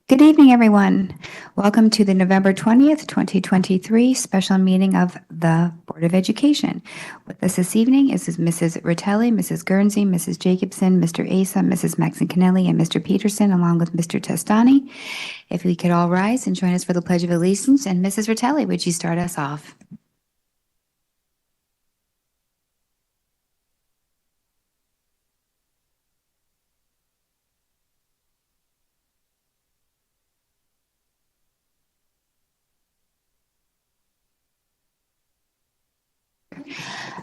Good evening, everyone. Welcome to the November 20th, 2023 special meeting of the Board of Education. With us this evening is Mrs. Ritelli, Mrs. Guernsey, Mrs. Jacobson, Mr. Asa, Mrs. Maxon-Kennelly, and Mr. Peterson, along with Mr. Testani. If we could all rise and join us for the Pledge of Allegiance. And Mrs. Ritelli, would you start us off?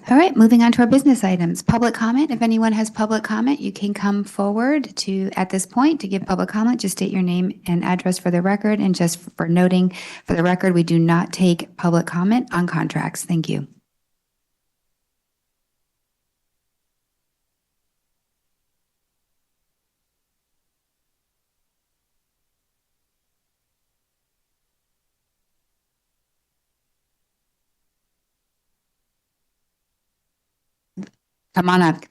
All right, moving on to our business items. Public comment. If anyone has public comment, you can come forward at this point to give public comment. Just state your name and address for the record. And just for noting for the record, we do not take public comment on contracts. Thank you. Come on up.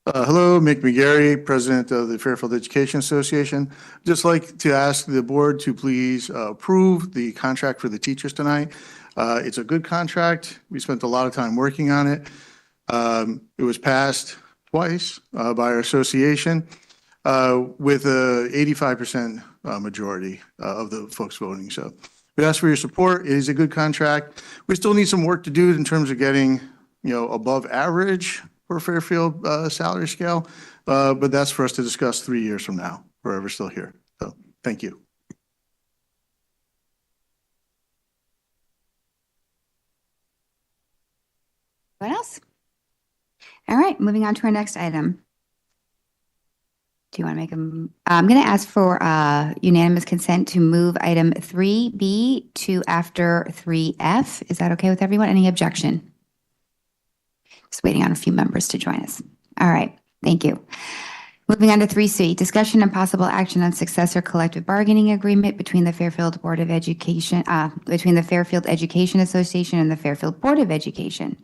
Hello, Mick McGarry, President of the Fairfield Education Association. Just like to ask the board to please approve the contract for the teachers tonight. It's a good contract. We spent a lot of time working on it. It was passed twice by our association with a 85% majority of the folks voting. So we ask for your support. It is a good contract. We still need some work to do in terms of getting, above average for Fairfield salary scale, but that's for us to discuss 3 years from now, wherever we're still here. So thank you. What else? All right, moving on to our next item. Do you want to make them? I'm going to ask for unanimous consent to move item 3B to after 3F. Is that okay with everyone? Any objection? Just waiting on a few members to join us. All right, thank you. Moving on to 3C, discussion and possible action on successor collective bargaining agreement between the Fairfield Board of Education, between the Fairfield Education Association and the Fairfield Board of Education.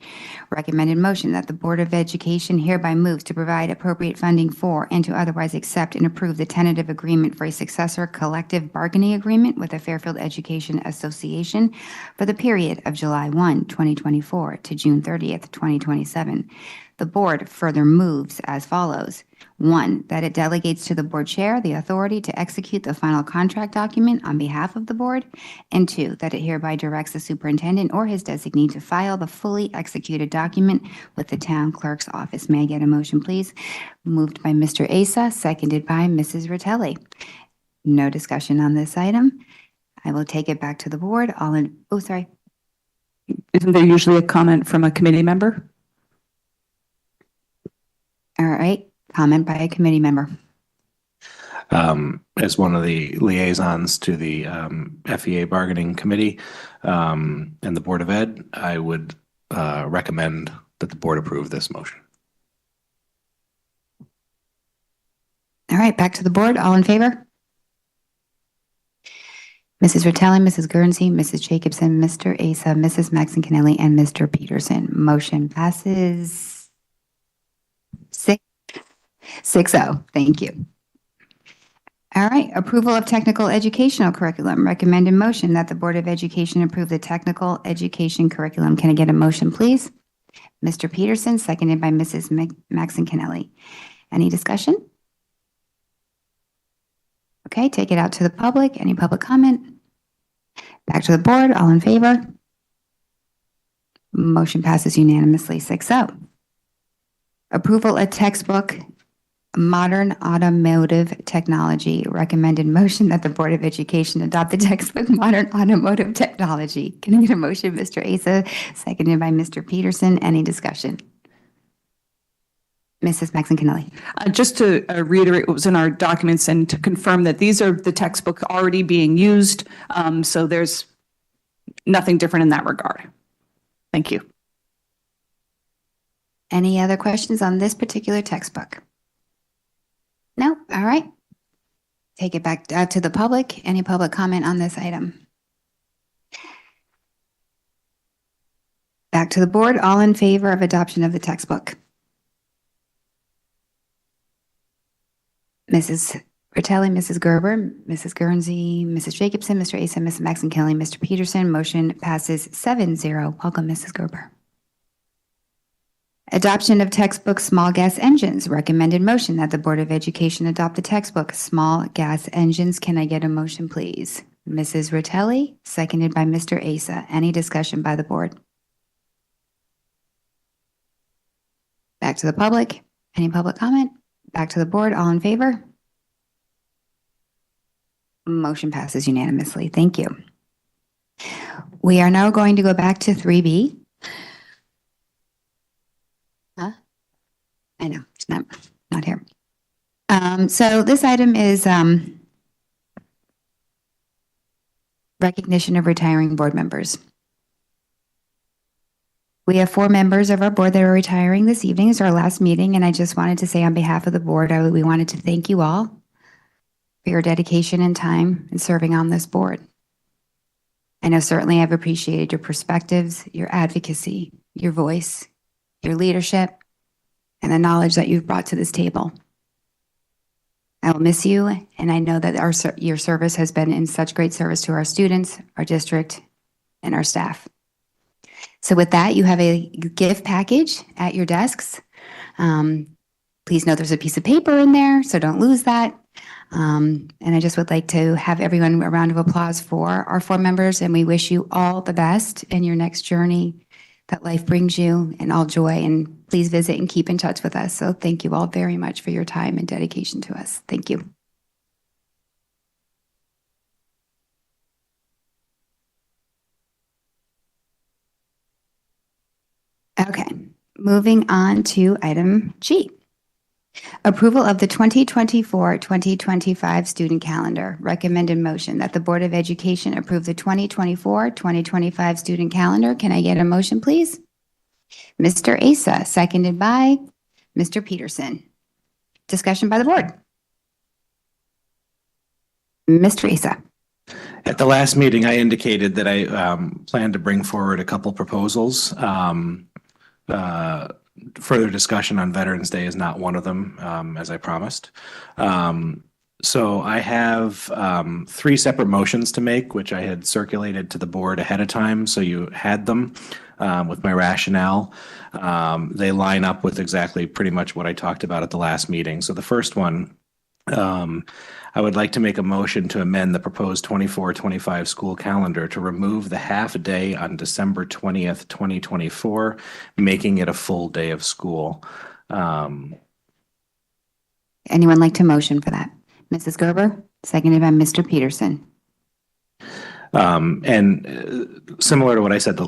Recommended motion that the Board of Education hereby moves to provide appropriate funding for and to otherwise accept and approve the tentative agreement for a successor collective bargaining agreement with the Fairfield Education Association for the period of July 1, 2024 to June 30th, 2027. The board further moves as follows. 1, that it delegates to the board chair the authority to execute the final contract document on behalf of the board. And 2, that it hereby directs the superintendent or his designee to file the fully executed document with the town clerk's office. May I get a motion, please? Moved by Mr. Asa, seconded by Mrs. Ritelli. No discussion on this item. I will take it back to the board. Sorry. Isn't there usually a comment from a committee member? All right. Comment by a committee member. As one of the liaisons to the FEA bargaining committee and the Board of Ed, I would recommend that the board approve this motion. All right, back to the board. All in favor? Mrs. Ritelli, Mrs. Guernsey, Mrs. Jacobson, Mr. Asa, Mrs. Maxon-Kennelly, and Mr. Peterson. Motion passes 6-0. Thank you. All right. Approval of technical educational curriculum. Recommended motion that the Board of Education approve the technical education curriculum. Can I get a motion, please? Mr. Peterson, seconded by Mrs. Maxon-Kennelly. Any discussion? Okay. Take it out to the public. Any public comment? Back to the board. All in favor? Motion passes unanimously 6-0. Approval of textbook Modern Automotive Technology. Recommended motion that the Board of Education adopt the textbook Modern Automotive Technology. Can I get a motion, Mr. Asa, seconded by Mr. Peterson? Any discussion? Mrs. Maxon-Kennelly. Just to reiterate what was in our documents and to confirm that these are the textbook already being used. So there's nothing different in that regard. Thank you. Any other questions on this particular textbook? No? All right. Take it back to the public. Any public comment on this item? Back to the board. All in favor of adoption of the textbook? Mrs. Ratelli, Mrs. Gerber, Mrs. Guernsey, Mrs. Jacobson, Mr. Asa, Mrs. Maxon Kelly, Mr. Peterson. Motion passes 7-0. Welcome, Mrs. Gerber. Adoption of textbook Small Gas Engines. Recommended motion that the Board of Education adopt the textbook Small Gas Engines. Can I get a motion, please? Mrs. Ratelli, seconded by Mr. Asa. Any discussion by the board? Back to the public. Any public comment? Back to the board. All in favor? Motion passes unanimously. Thank you. We are now going to go back to 3B. I know, it's not here. So this item is recognition of retiring board members. We have 4 members of our board that are retiring this evening. It's our last meeting, and I just wanted to say on behalf of the board, we wanted to thank you all for your dedication and time in serving on this board. I know certainly I've appreciated your perspectives, your advocacy, your voice, your leadership, and the knowledge that you've brought to this table. I will miss you, and I know that your service has been in such great service to our students, our district, and our staff. So with that, you have a gift package at your desks. Please note there's a piece of paper in there, so don't lose that. And I just would like to have everyone a round of applause for our 4 members, and we wish you all the best in your next journey that life brings you, and all joy. And please visit and keep in touch with us. So thank you all very much for your time and dedication to us. Thank you. Okay, moving on to item G. Approval of the 2024-2025 student calendar. Recommended motion that the Board of Education approve the 2024-2025 student calendar. Can I get a motion, please? Mr. Asa, seconded by Mr. Peterson. Discussion by the board. Mr. Asa. At the last meeting, I indicated that I plan to bring forward a couple proposals. Further discussion on Veterans Day is not one of them, as I promised. So I have 3 separate motions to make, which I had circulated to the board ahead of time, so you had them with my rationale. They line up with exactly pretty much what I talked about at the last meeting. So the first one, I would like to make a motion to amend the proposed 24-25 school calendar to remove the half day on December 20th, 2024, making it a full day of school. Anyone like to motion for that? Mrs. Gerber, seconded by Mr. Peterson. Similar to what I said,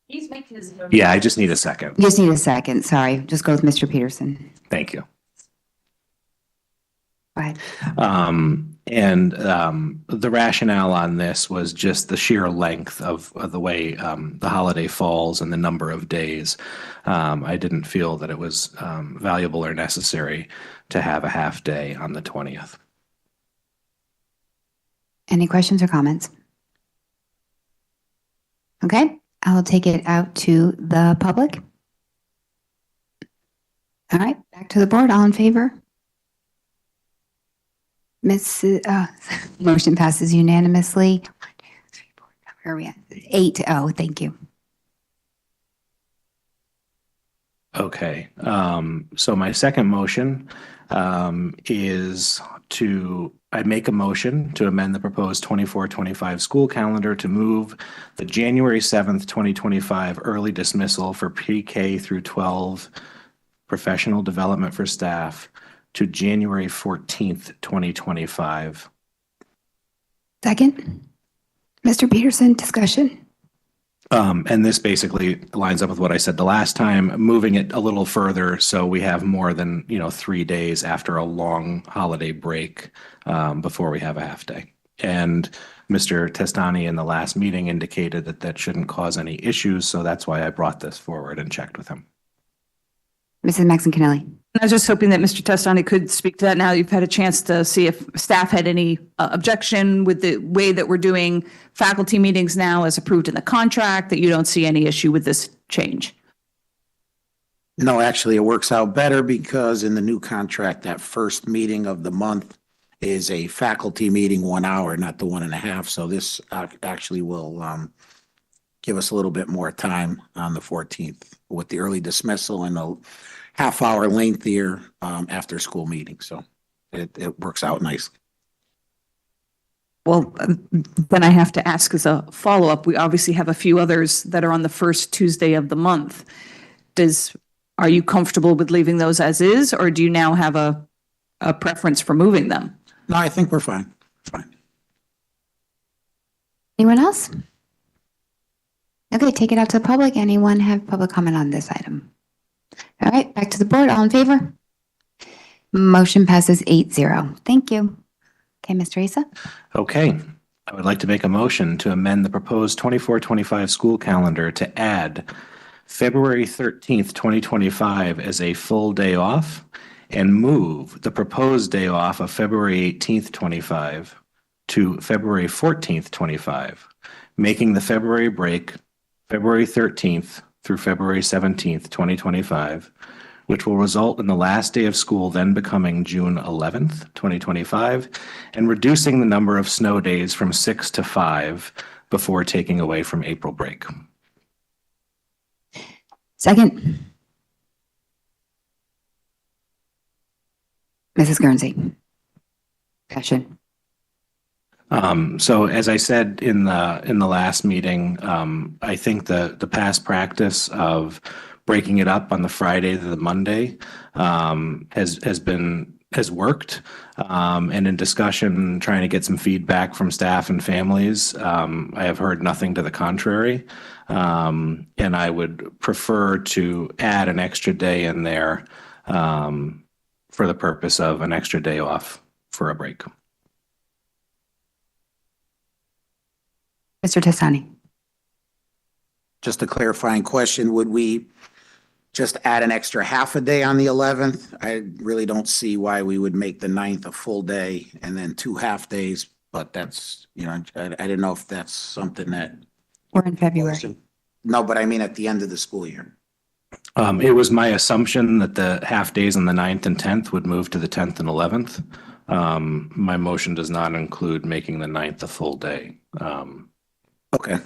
He's making his. yeah, I just need a second. You just need a second. Sorry. Just go with Mr. Peterson. Thank you. Go ahead. The rationale on this was just the sheer length of the way the holiday falls and the number of days. I didn't feel that it was valuable or necessary to have a half day on the 20th. Any questions or comments? Okay, I'll take it out to the public. All right, back to the board. All in favor? Motion passes unanimously. 1, 2, 3, 4, where are we at? 8-0. Thank you. Okay. So my second motion is I make a motion to amend the proposed 24-25 school calendar to move the January 7th, 2025 early dismissal for pre-K through 12 professional development for staff to January 14th, 2025. Second. Mr. Peterson, discussion. And this basically lines up with what I said the last time, moving it a little further so we have more than 3 days after a long holiday break before we have a half day. And Mr. Testani in the last meeting indicated that that shouldn't cause any issues, so that's why I brought this forward and checked with him. Mrs. Maxon Kennelly. I was just hoping that Mr. Testani could speak to that now you've had a chance to see if staff had any objection with the way that we're doing faculty meetings now as approved in the contract, that you don't see any issue with this change. No, actually, it works out better because in the new contract, that first meeting of the month is a faculty meeting, 1 hour, not the 1.5. So this actually will give us a little bit more time on the 14th with the early dismissal and a half-hour lengthier after-school meeting. So it works out nicely. Well, then I have to ask as a follow-up, we obviously have a few others that are on the first Tuesday of the month. Are you comfortable with leaving those as is, or do you now have a preference for moving them? No, I think we're fine. Fine. Anyone else? Okay, take it out to the public. Anyone have public comment on this item? All right, back to the board. All in favor? Motion passes 8-0. Thank you. Okay, Mr. Asa? Okay. I would like to make a motion to amend the proposed 24-25 school calendar to add February 13th, 2025 as a full day off and move the proposed day off of February 18th, 25 to February 14th, 25, making the February break February 13th through February 17th, 2025, which will result in the last day of school then becoming June 11th, 2025, and reducing the number of snow days from 6 to 5 before taking away from April break. Second. Mrs. Guernsey. Discussion. So as I said in the last meeting, I think the past practice of breaking it up on the Friday to the Monday has worked. And in discussion, trying to get some feedback from staff and families, I have heard nothing to the contrary. And I would prefer to add an extra day in there for the purpose of an extra day off for a break. Mr. Testani. Just a clarifying question, would we just add an extra half a day on the 11th? I really don't see why we would make the 9th a full day and then 2 half days, but that's, I didn't know if that's something that. We're in February. No, but I mean at the end of the school year. It was my assumption that the half days on the 9th and 10th would move to the 10th and 11th. My motion does not include making the 9th a full day. Okay.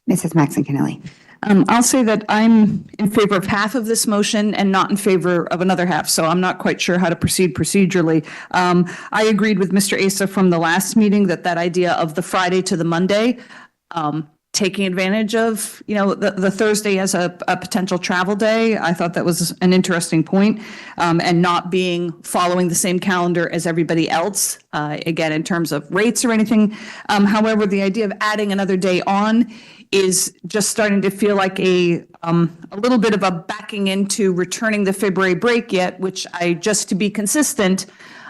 Mrs. Maxon Kennelly. I'll say that I'm in favor of half of this motion and not in favor of another half, so I'm not quite sure how to proceed procedurally. I agreed with Mr. Asa from the last meeting that idea of the Friday to the Monday, taking advantage of, the Thursday as a potential travel day. I thought that was an interesting point, and not following the same calendar as everybody else, again, in terms of rates or anything. However, the idea of adding another day on is just starting to feel like a little bit of a backing into returning the February break yet, which just to be consistent,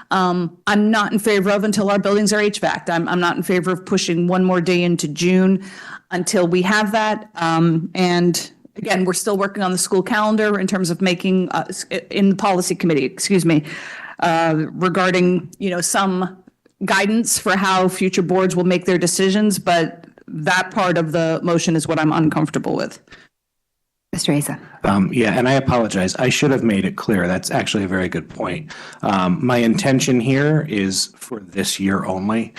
I'm not in favor of until our buildings are HVAC'd. I'm not in favor of pushing one more day into June until we have that. And again, we're still working on the school calendar in terms of making, in the policy committee, regarding, some guidance for how future boards will make their decisions, but that part of the motion is what I'm uncomfortable with. Mr. Asa. Yeah, and I apologize. I should have made it clear. That's actually a very good point. My intention here is for this year only,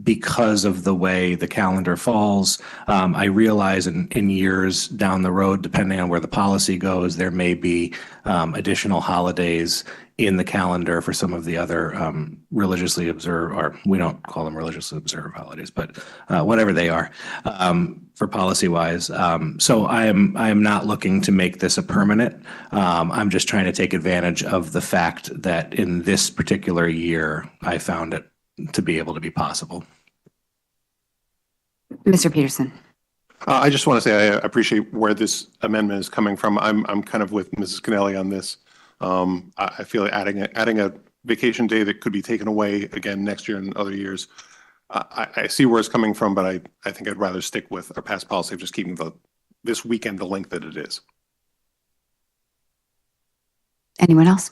because of the way the calendar falls. I realize in years down the road, depending on where the policy goes, there may be additional holidays in the calendar for some of the other religiously observed, or we don't call them religiously observed holidays, but whatever they are, for policy wise. So I am not looking to make this a permanent. I'm just trying to take advantage of the fact that in this particular year, I found it to be able to be possible. Mr. Peterson. I just want to say I appreciate where this amendment is coming from. I'm kind of with Mrs. Kennelly on this. I feel like adding a vacation day that could be taken away again next year and other years. I see where it's coming from, but I think I'd rather stick with our past policy of just keeping the this weekend the length that it is. Anyone else?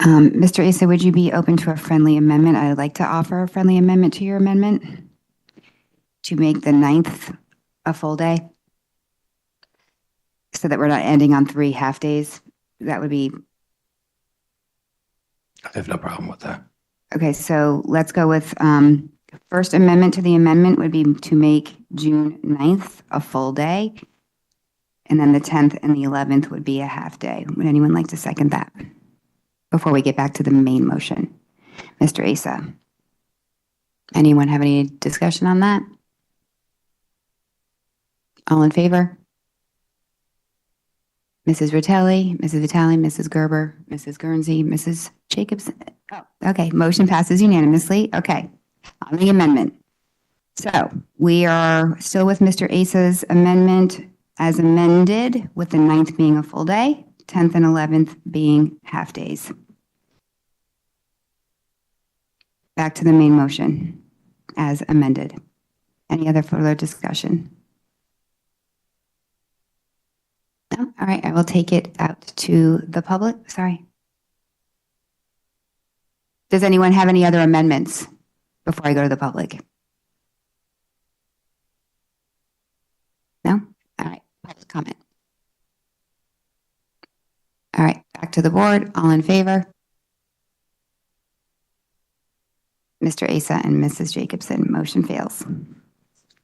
Mr. Asa, would you be open to a friendly amendment? I'd like to offer a friendly amendment to your amendment to make the 9th a full day so that we're not ending on 3 half-days. That would be, I have no problem with that. okay, so let's go with first amendment to the amendment would be to make June 9th a full day. And then the 10th and the 11th would be a half-day. Would anyone like to second that before we get back to the main motion? Mr. Asa? Anyone have any discussion on that? All in favor? Mrs. Vitale, Mrs. Gerber, Mrs. Guernsey, Mrs. Jacobson. Oh, okay, motion passes unanimously. Okay, on the amendment. So we are still with Mr. Asa's amendment as amended, with the 9th being a full day, 10th and 11th being half-days. Back to the main motion as amended. Any other further discussion? No? All right, I will take it out to the public. Sorry. Does anyone have any other amendments before I go to the public? No? All right, public comment. All right, back to the board. All in favor? Mr. Asa and Mrs. Jacobson, motion fails.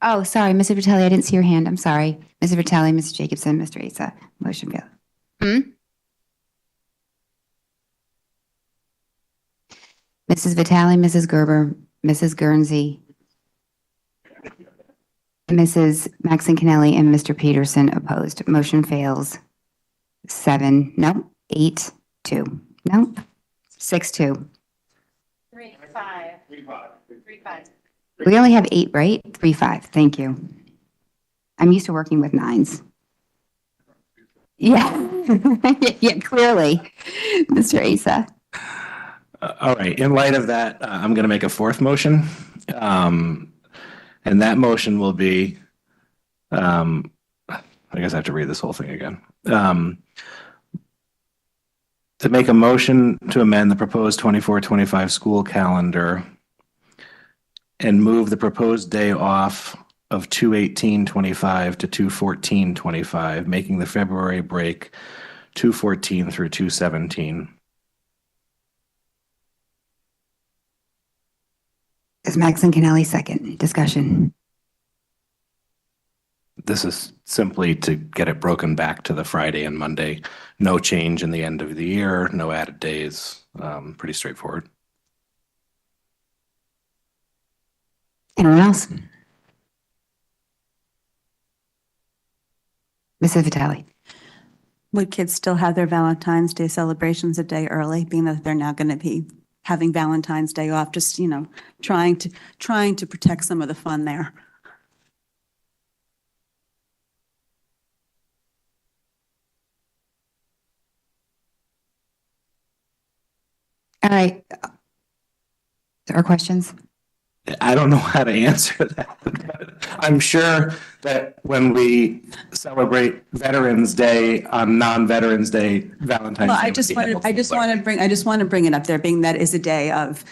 Oh, sorry, Mr. Vitale, I didn't see your hand. I'm sorry. Mrs. Vitale, Mrs. Jacobson, Mr. Asa, motion failed. Mrs. Vitale, Mrs. Gerber, Mrs. Guernsey, Mrs. Maxon Kennelly, and Mr. Peterson opposed. Motion fails. 7, no, 8, 2, no, 6, 2. 3, 5. 3, 5. We only have 8, right? 3, 5. Thank you. I'm used to working with 9s. Yeah, yeah, clearly. Mr. Asa. All right. In light of that, I'm going to make a fourth motion. And that motion will be, I guess I have to read this whole thing again. To make a motion to amend the proposed 24-25 school calendar and move the proposed day off of 2/18/25 to 2/14/25, making the February break 2/14 through 2/17. Is Maxon Kennelly second? Discussion. This is simply to get it broken back to the Friday and Monday. No change in the end of the year, no added days. Pretty straightforward. Anyone else? Mrs. Vitale. Would kids still have their Valentine's Day celebrations a day early, being that they're now going to be having Valentine's Day off, just, trying to protect some of the fun there? All right. There are questions? I don't know how to answer that. I'm sure that when we celebrate Veterans Day on non-Veterans Day, Valentine's Well, Day. I just want to bring it up there, being that is a day of,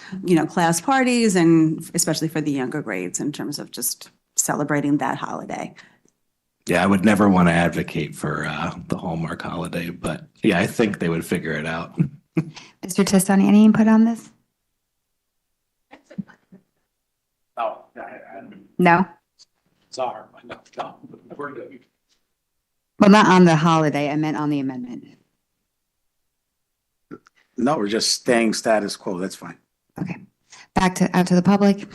class parties, and especially for the younger grades in terms of just celebrating that holiday. Yeah, I would never want to advocate for the Hallmark holiday, but yeah, I think they would figure it out. Mr. Testani, any input on this? No? Sorry. Well, not on the holiday. I meant on the amendment. No, we're just staying status quo. That's fine. Okay. Out to the public.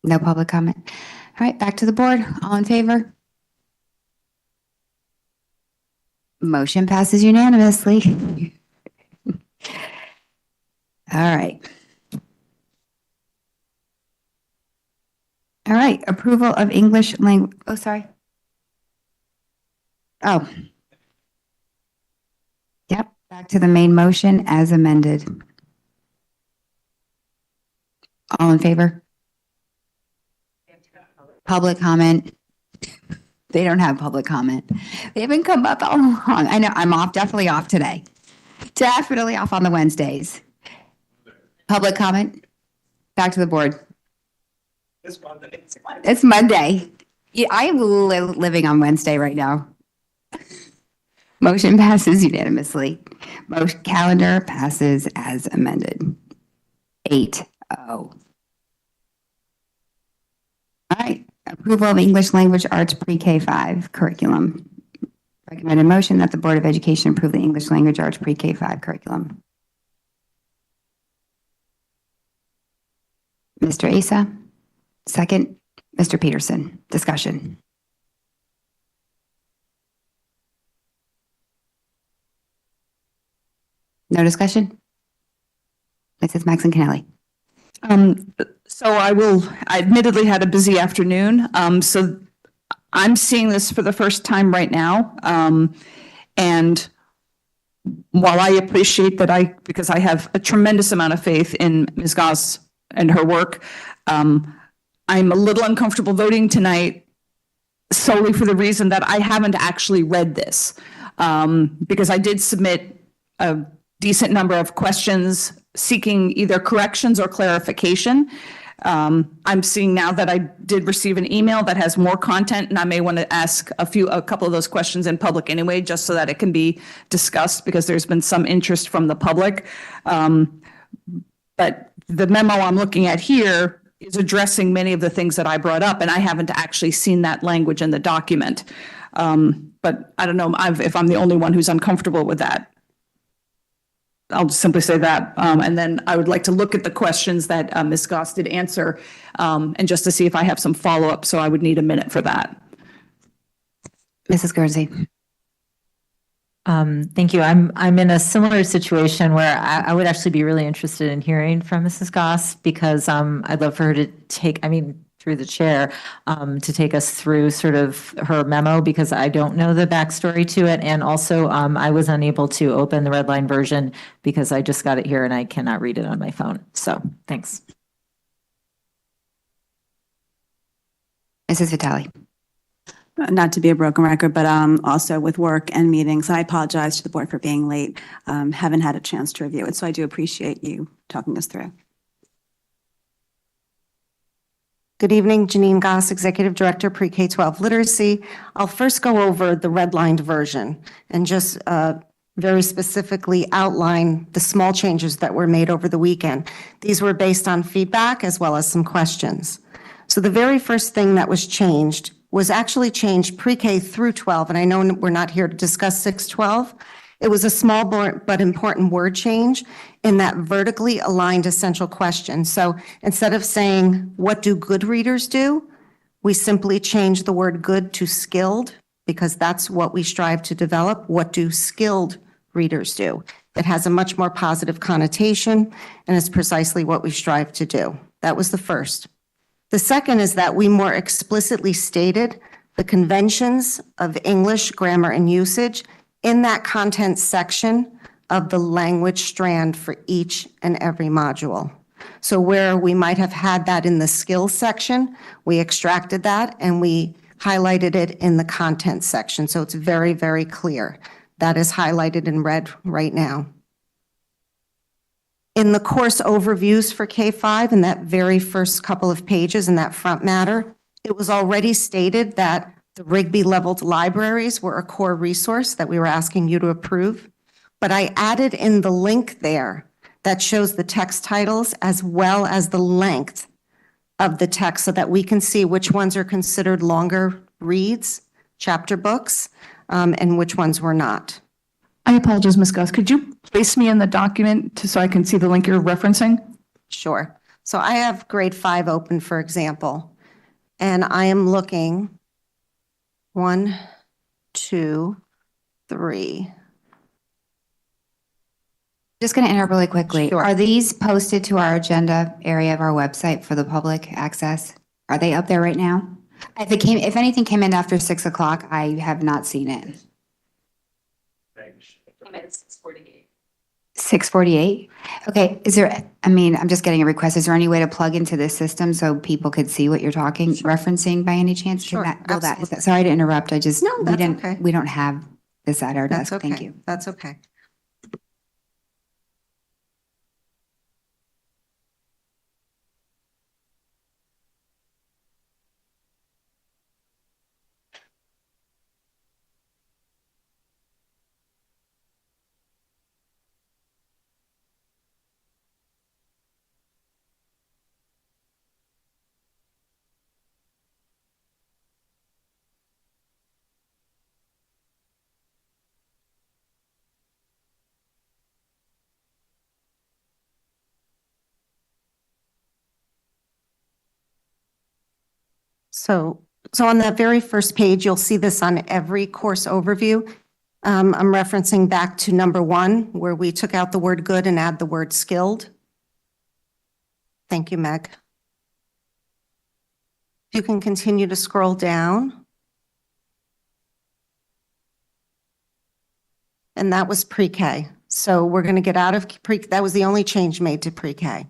No public comment. All right, back to the board. All in favor? Motion passes unanimously. All right. All right, approval of English language. Oh, sorry. Oh. Yep, back to the main motion as amended. All in favor? Public comment. They don't have public comment. They haven't come up all along. I know I'm off, definitely off today. Definitely off on the Wednesdays. Public comment. Back to the board. It's Monday. Yeah, I am living on Wednesday right now. Motion passes unanimously. Motion calendar passes as amended. 8-0. All right. Approval of English Language Arts Pre-K 5 curriculum. Recommended motion that the Board of Education approve the English Language Arts Pre-K 5 curriculum. Mr. Asa, second. Mr. Peterson, discussion. No discussion? Mrs. Maxon Kennelly. So I admittedly had a busy afternoon. So I'm seeing this for the first time right now. And while I appreciate that because I have a tremendous amount of faith in Ms. Goss and her work, I'm a little uncomfortable voting tonight solely for the reason that I haven't actually read this. Because I did submit a decent number of questions seeking either corrections or clarification. I'm seeing now that I did receive an email that has more content, and I may want to ask a couple of those questions in public anyway, just so that it can be discussed, because there's been some interest from the public. But the memo I'm looking at here is addressing many of the things that I brought up, and I haven't actually seen that language in the document. But I don't know if I'm the only one who's uncomfortable with that. I'll just simply say that. And then I would like to look at the questions that Ms. Goss did answer, and just to see if I have some follow-up. So I would need a minute for that. Mrs. Guernsey. Thank you. I'm in a similar situation where I would actually be really interested in hearing from Mrs. Goss, because I'd love for her to through the chair, to take us through sort of her memo, because I don't know the backstory to it. And also, I was unable to open the red line version because I just got it here and I cannot read it on my phone. So thanks. Mrs. Vitale. Not to be a broken record, but also with work and meetings, I apologize to the board for being late. Haven't had a chance to review it, so I do appreciate you talking us through. Good evening, Janine Goss, Executive Director, Pre-K-12 Literacy. I'll first go over the redlined version and just very specifically outline the small changes that were made over the weekend. These were based on feedback as well as some questions. So the very first thing that was changed was actually changed pre-K through 12, and I know we're not here to discuss 612. It was a small but important word change in that vertically aligned essential question. So instead of saying, what do good readers do? We simply changed the word good to skilled, because that's what we strive to develop. What do skilled readers do? It has a much more positive connotation, and it's precisely what we strive to do. That was the first. The second is that we more explicitly stated the conventions of English, grammar, and usage in that content section of the language strand for each and every module. So where we might have had that in the skills section, we extracted that and we highlighted it in the content section. So it's very, very clear. That is highlighted in red right now. In the course overviews for K-5, in that very first couple of pages in that front matter, it was already stated that the Rigby leveled libraries were a core resource that we were asking you to approve. But I added in the link there that shows the text titles as well as the length of the text so that we can see which ones are considered longer reads, chapter books, and which ones were not. I apologize, Ms. Goss. Could you place me in the document so I can see the link you're referencing? Sure. So I have grade 5 open, for example, and I am looking 1, 2, 3. Just going to interrupt really quickly. Sure. Are these posted to our agenda area of our website for the public access? Are they up there right now? If anything came in after 6 o'clock, I have not seen it. 6:48? Okay, is there, I mean, I'm just getting a request. Is there any way to plug into this system so people could see what you're referencing by any chance? Can Sure, that- will that- is absolutely. that- Sorry to interrupt. I just, No, we that's didn't, okay. we don't have this at our That's desk. Thank okay. you. That's okay. So on that very first page, you'll see this on every course overview. I'm referencing back to number 1, where we took out the word good and add the word skilled. Thank you, Meg. You can continue to scroll down. And that was pre-K. So we're going to get out of that was the only change made to pre-K.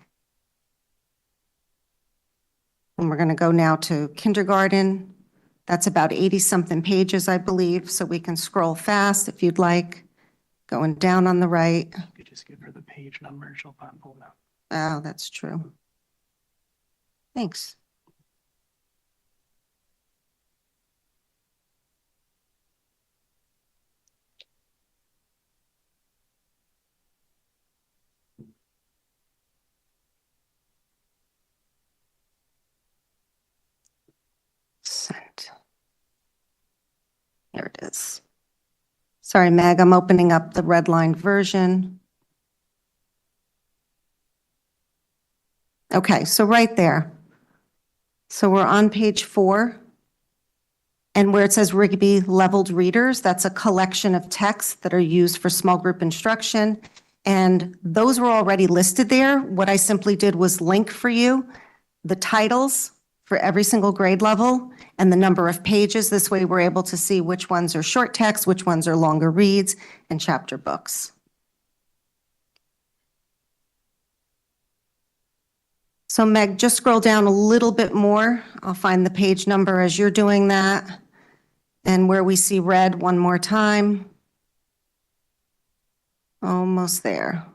And we're going to go now to kindergarten. That's about 80-something pages, I believe, so we can scroll fast if you'd like. Going down on the right. You could just give her the page number, she'll pull it up. Oh, that's true. Thanks. Sent. There it is. Sorry, Meg, I'm opening up the redlined version. Okay, so right there. So we're on page 4. And where it says Rigby leveled readers, that's a collection of texts that are used for small group instruction. And those were already listed there. What I simply did was link for you the titles for every single grade level and the number of pages. This way we're able to see which ones are short text, which ones are longer reads, and chapter books. So Meg, just scroll down a little bit more. I'll find the page number as you're doing that. And where we see red one more time. Almost there.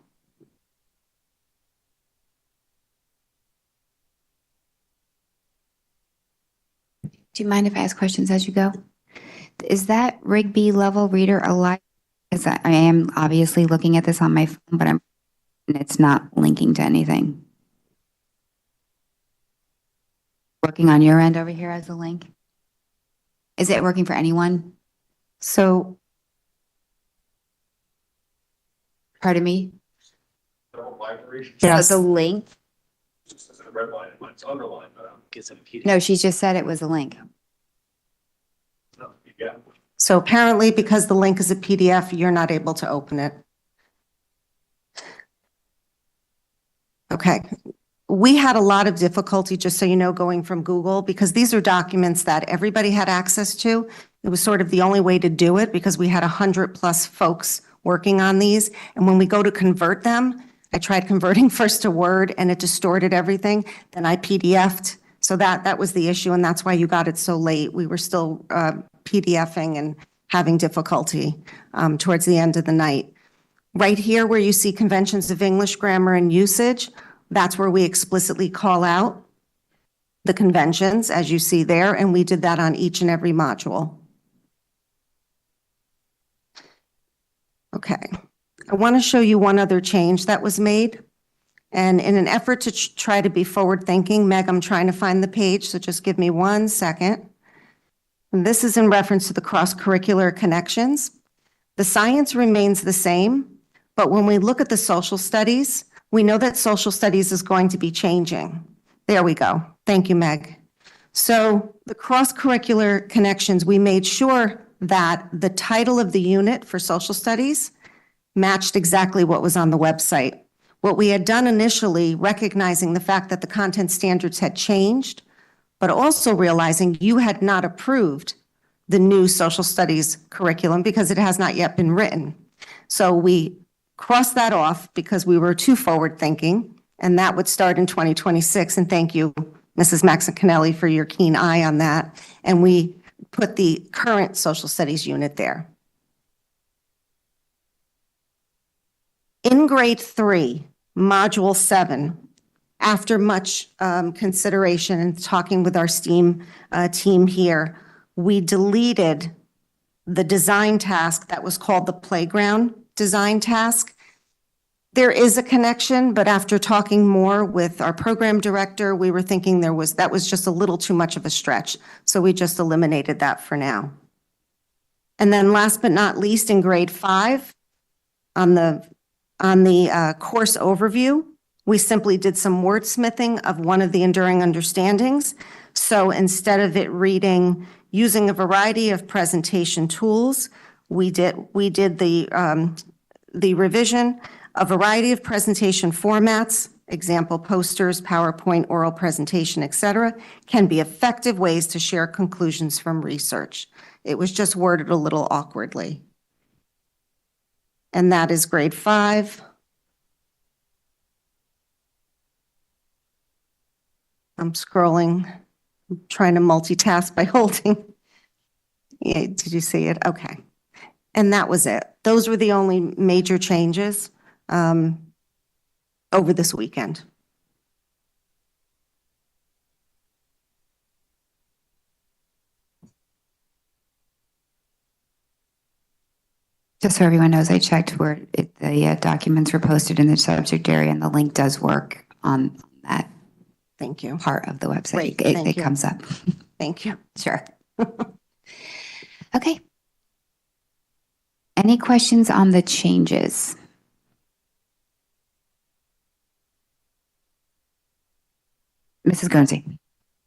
Do you mind if I ask questions as you go? Is that Rigby level reader alive? Because I am obviously looking at this on my phone, but and it's not linking to anything. Working on your end over here as a link? Is it working for anyone? So Pardon me? yes. So the link? Red line, it's underlined, but it's a PDF. No, she just said it was a link. Yeah. So apparently, because the link is a PDF, you're not able to open it. Okay. We had a lot of difficulty, just so you know, going from Google, because these are documents that everybody had access to. It was sort of the only way to do it because we had 100+ folks working on these. And when we go to convert them, I tried converting first to Word and it distorted everything. Then I PDF'd. So that was the issue, and that's why you got it so late. We were still PDFing and having difficulty towards the end of the night. Right here where you see conventions of English grammar and usage, that's where we explicitly call out the conventions, as you see there, and we did that on each and every module. Okay. I want to show you one other change that was made. And in an effort to try to be forward-thinking, Meg, I'm trying to find the page, so just give me 1 second. And this is in reference to the cross-curricular connections. The science remains the same, but when we look at the social studies, we know that social studies is going to be changing. There we go. Thank you, Meg. So the cross-curricular connections, we made sure that the title of the unit for social studies matched exactly what was on the website. What we had done initially, recognizing the fact that the content standards had changed, but also realizing you had not approved the new social studies curriculum because it has not yet been written. So we crossed that off because we were too forward-thinking, and that would start in 2026. And thank you, Mrs. Maxinelli, for your keen eye on that. And we put the current social studies unit there. In grade 3, module 7, after much consideration and talking with our STEAM team here, we deleted the design task that was called the playground design task. There is a connection, but after talking more with our program director, we were thinking that was just a little too much of a stretch. So we just eliminated that for now. And then last but not least, in grade 5, on the course overview, we simply did some wordsmithing of one of the enduring understandings. So instead of it reading using a variety of presentation tools, we did the revision, a variety of presentation formats, example posters, PowerPoint, oral presentation, etc., can be effective ways to share conclusions from research. It was just worded a little awkwardly. And that is grade 5. I'm scrolling, I'm trying to multitask by holding. Yeah, did you see it? Okay. And that was it. Those were the only major changes over this weekend. Just so everyone knows, I checked where the documents were posted in the subject area, and the link does work on that Thank you. part of the website. Great, thank It you. comes up. Thank you. Sure. Okay. Any questions on the changes? Mrs. Guernsey.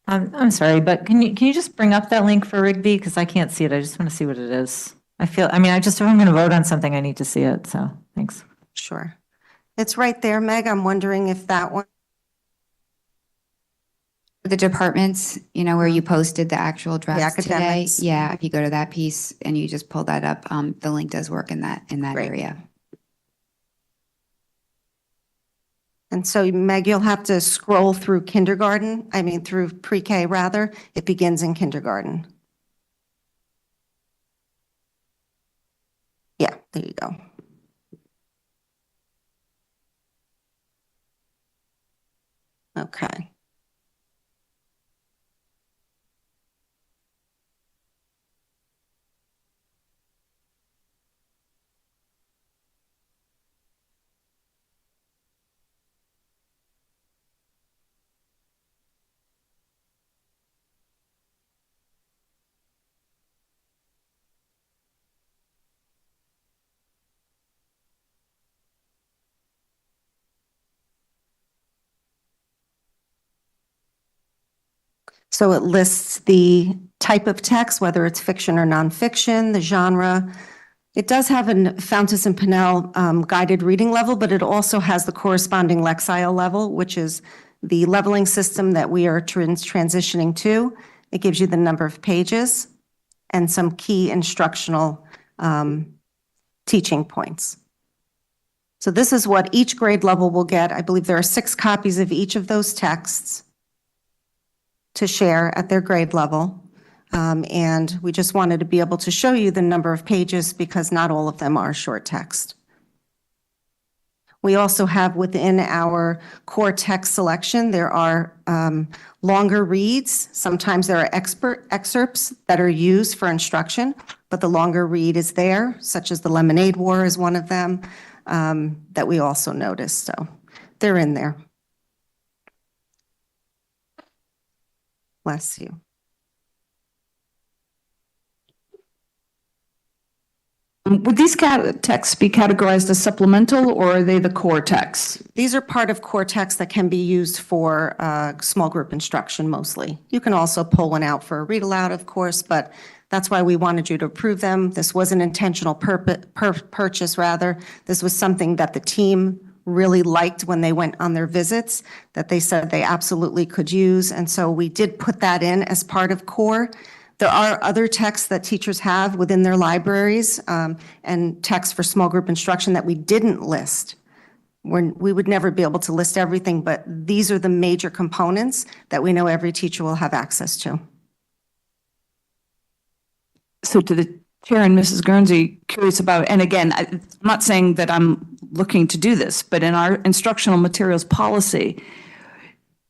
I'm sorry, but can you just bring up that link for Rigby? Because I can't see it. I just want to see what it is. if I'm going to vote on something, I need to see it. So thanks. Sure. It's right there, Meg. I'm wondering if that one, The departments, where you posted the actual drafts today. academics. Yeah, if you go to that piece and you just pull that up, the link does work in that Great. area. and so Meg, you'll have to scroll through through pre-K rather. It begins in kindergarten. Yeah, there you go. Okay. So it lists the type of text, whether it's fiction or nonfiction, the genre. It does have a Fountas and Pinnell guided reading level, but it also has the corresponding Lexile level, which is the leveling system that we are transitioning to. It gives you the number of pages and some key instructional teaching points. So this is what each grade level will get. I believe there are 6 copies of each of those texts to share at their grade level. And we just wanted to be able to show you the number of pages because not all of them are short text. We also have within our core text selection, there are longer reads. Sometimes there are excerpts that are used for instruction, but the longer read is there, such as the Lemonade War is one of them that we also noticed. So they're in there. Bless you. Would these texts be categorized as supplemental, or are they the core texts? These are part of core text that can be used for small group instruction mostly. You can also pull one out for a read aloud, of course, but that's why we wanted you to approve them. This was an intentional purchase, rather. This was something that the team really liked when they went on their visits, that they said they absolutely could use. And so we did put that in as part of core. There are other texts that teachers have within their libraries and texts for small group instruction that we didn't list. We would never be able to list everything, but these are the major components that we know every teacher will have access to. So to the Chair and Mrs. Guernsey, curious about, and again, I'm not saying that I'm looking to do this, but in our instructional materials policy,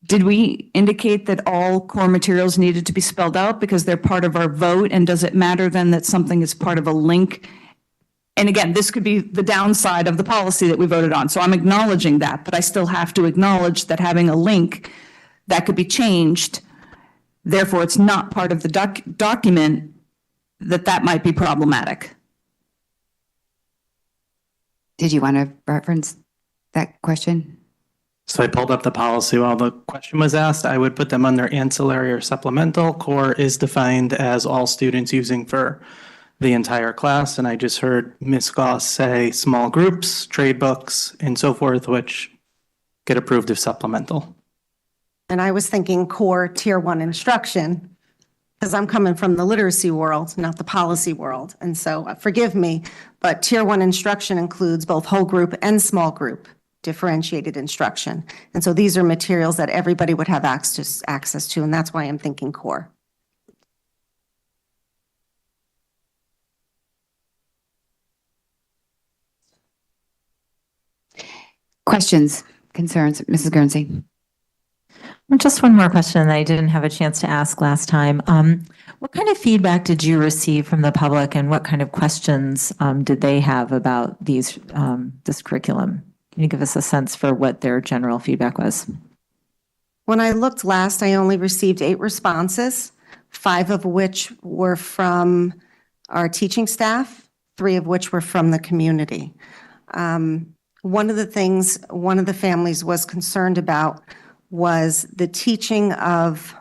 did we indicate that all core materials needed to be spelled out because they're part of our vote? And does it matter then that something is part of a link? And again, this could be the downside of the policy that we voted on. So I'm acknowledging that, but I still have to acknowledge that having a link that could be changed, therefore it's not part of the document, that might be problematic. Did you want to reference that question? So I pulled up the policy while the question was asked. I would put them under ancillary or supplemental. Core is defined as all students using for the entire class. And I just heard Ms. Goss say small groups, trade books, and so forth, which get approved as supplemental. And I was thinking core tier 1 instruction, because I'm coming from the literacy world, not the policy world. And so forgive me, but tier 1 instruction includes both whole group and small group differentiated instruction. And so these are materials that everybody would have access to, and that's why I'm thinking core. Questions, concerns, Mrs. Guernsey? Just one more question that I didn't have a chance to ask last time. What kind of feedback did you receive from the public, and what kind of questions did they have about this curriculum? Can you give us a sense for what their general feedback was? When I looked last, I only received 8 responses, 5 of which were from our teaching staff, 3 of which were from the community. One of the things one of the families was concerned about was the teaching of,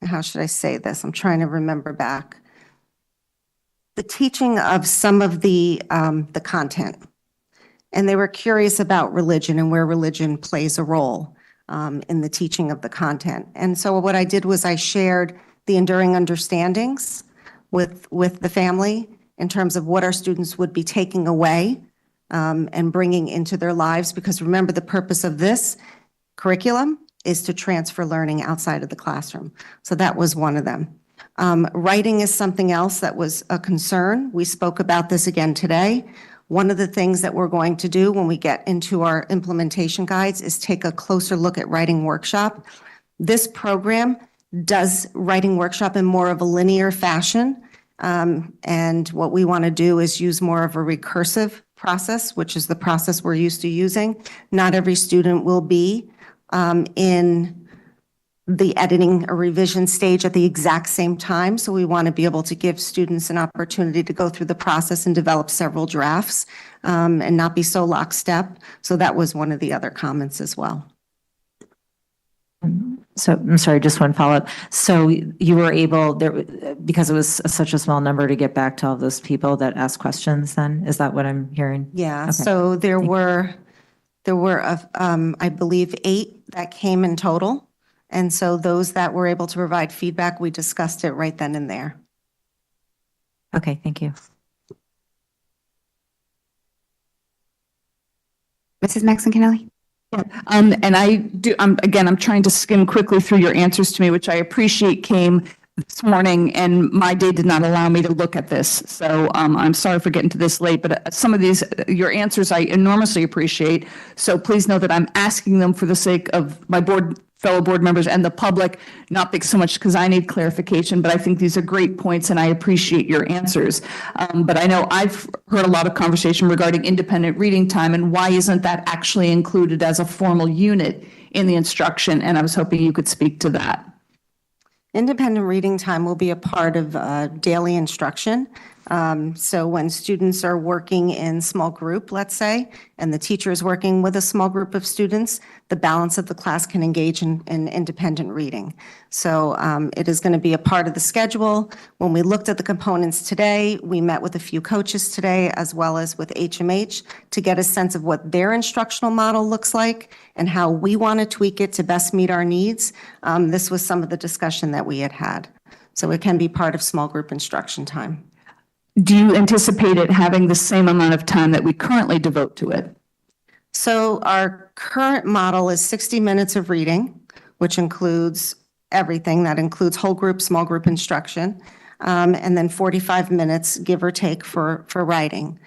how should I say this? I'm trying to remember back. The teaching of some of the content. And they were curious about religion and where religion plays a role in the teaching of the content. And so what I did was I shared the enduring understandings with the family in terms of what our students would be taking away and bringing into their lives. Because remember, the purpose of this curriculum is to transfer learning outside of the classroom. So that was one of them. Writing is something else that was a concern. We spoke about this again today. One of the things that we're going to do when we get into our implementation guides is take a closer look at writing workshop. This program does writing workshop in more of a linear fashion. And what we want to do is use more of a recursive process, which is the process we're used to using. Not every student will be in the editing or revision stage at the exact same time. So we want to be able to give students an opportunity to go through the process and develop several drafts and not be so lockstep. So that was one of the other comments as well. So I'm sorry, just one follow-up. So you were able, because it was such a small number, to get back to all those people that asked questions then? Is that what I'm hearing? Yeah, Okay. so there were, I believe, 8 that came in total. And so those that were able to provide feedback, we discussed it right then and there. Okay, thank you. Mrs. Maxon-Kennelly? And I'm trying to skim quickly through your answers to me, which I appreciate came this morning, and my day did not allow me to look at this. So I'm sorry for getting to this late, but some of your answers I enormously appreciate. So please know that I'm asking them for the sake of my fellow board members and the public, not so much because I need clarification, but I think these are great points and I appreciate your answers. But I know I've heard a lot of conversation regarding independent reading time and why isn't that actually included as a formal unit in the instruction? And I was hoping you could speak to that. Independent reading time will be a part of daily instruction. So when students are working in small group, let's say, and the teacher is working with a small group of students, the balance of the class can engage in independent reading. So it is going to be a part of the schedule. When we looked at the components today, we met with a few coaches today, as well as with HMH, to get a sense of what their instructional model looks like and how we want to tweak it to best meet our needs. This was some of the discussion that we had. So it can be part of small group instruction time. Do you anticipate it having the same amount of time that we currently devote to it? So our current model is 60 minutes of reading, which includes everything. That includes whole group, small group instruction, and then 45 minutes, give or take, for writing.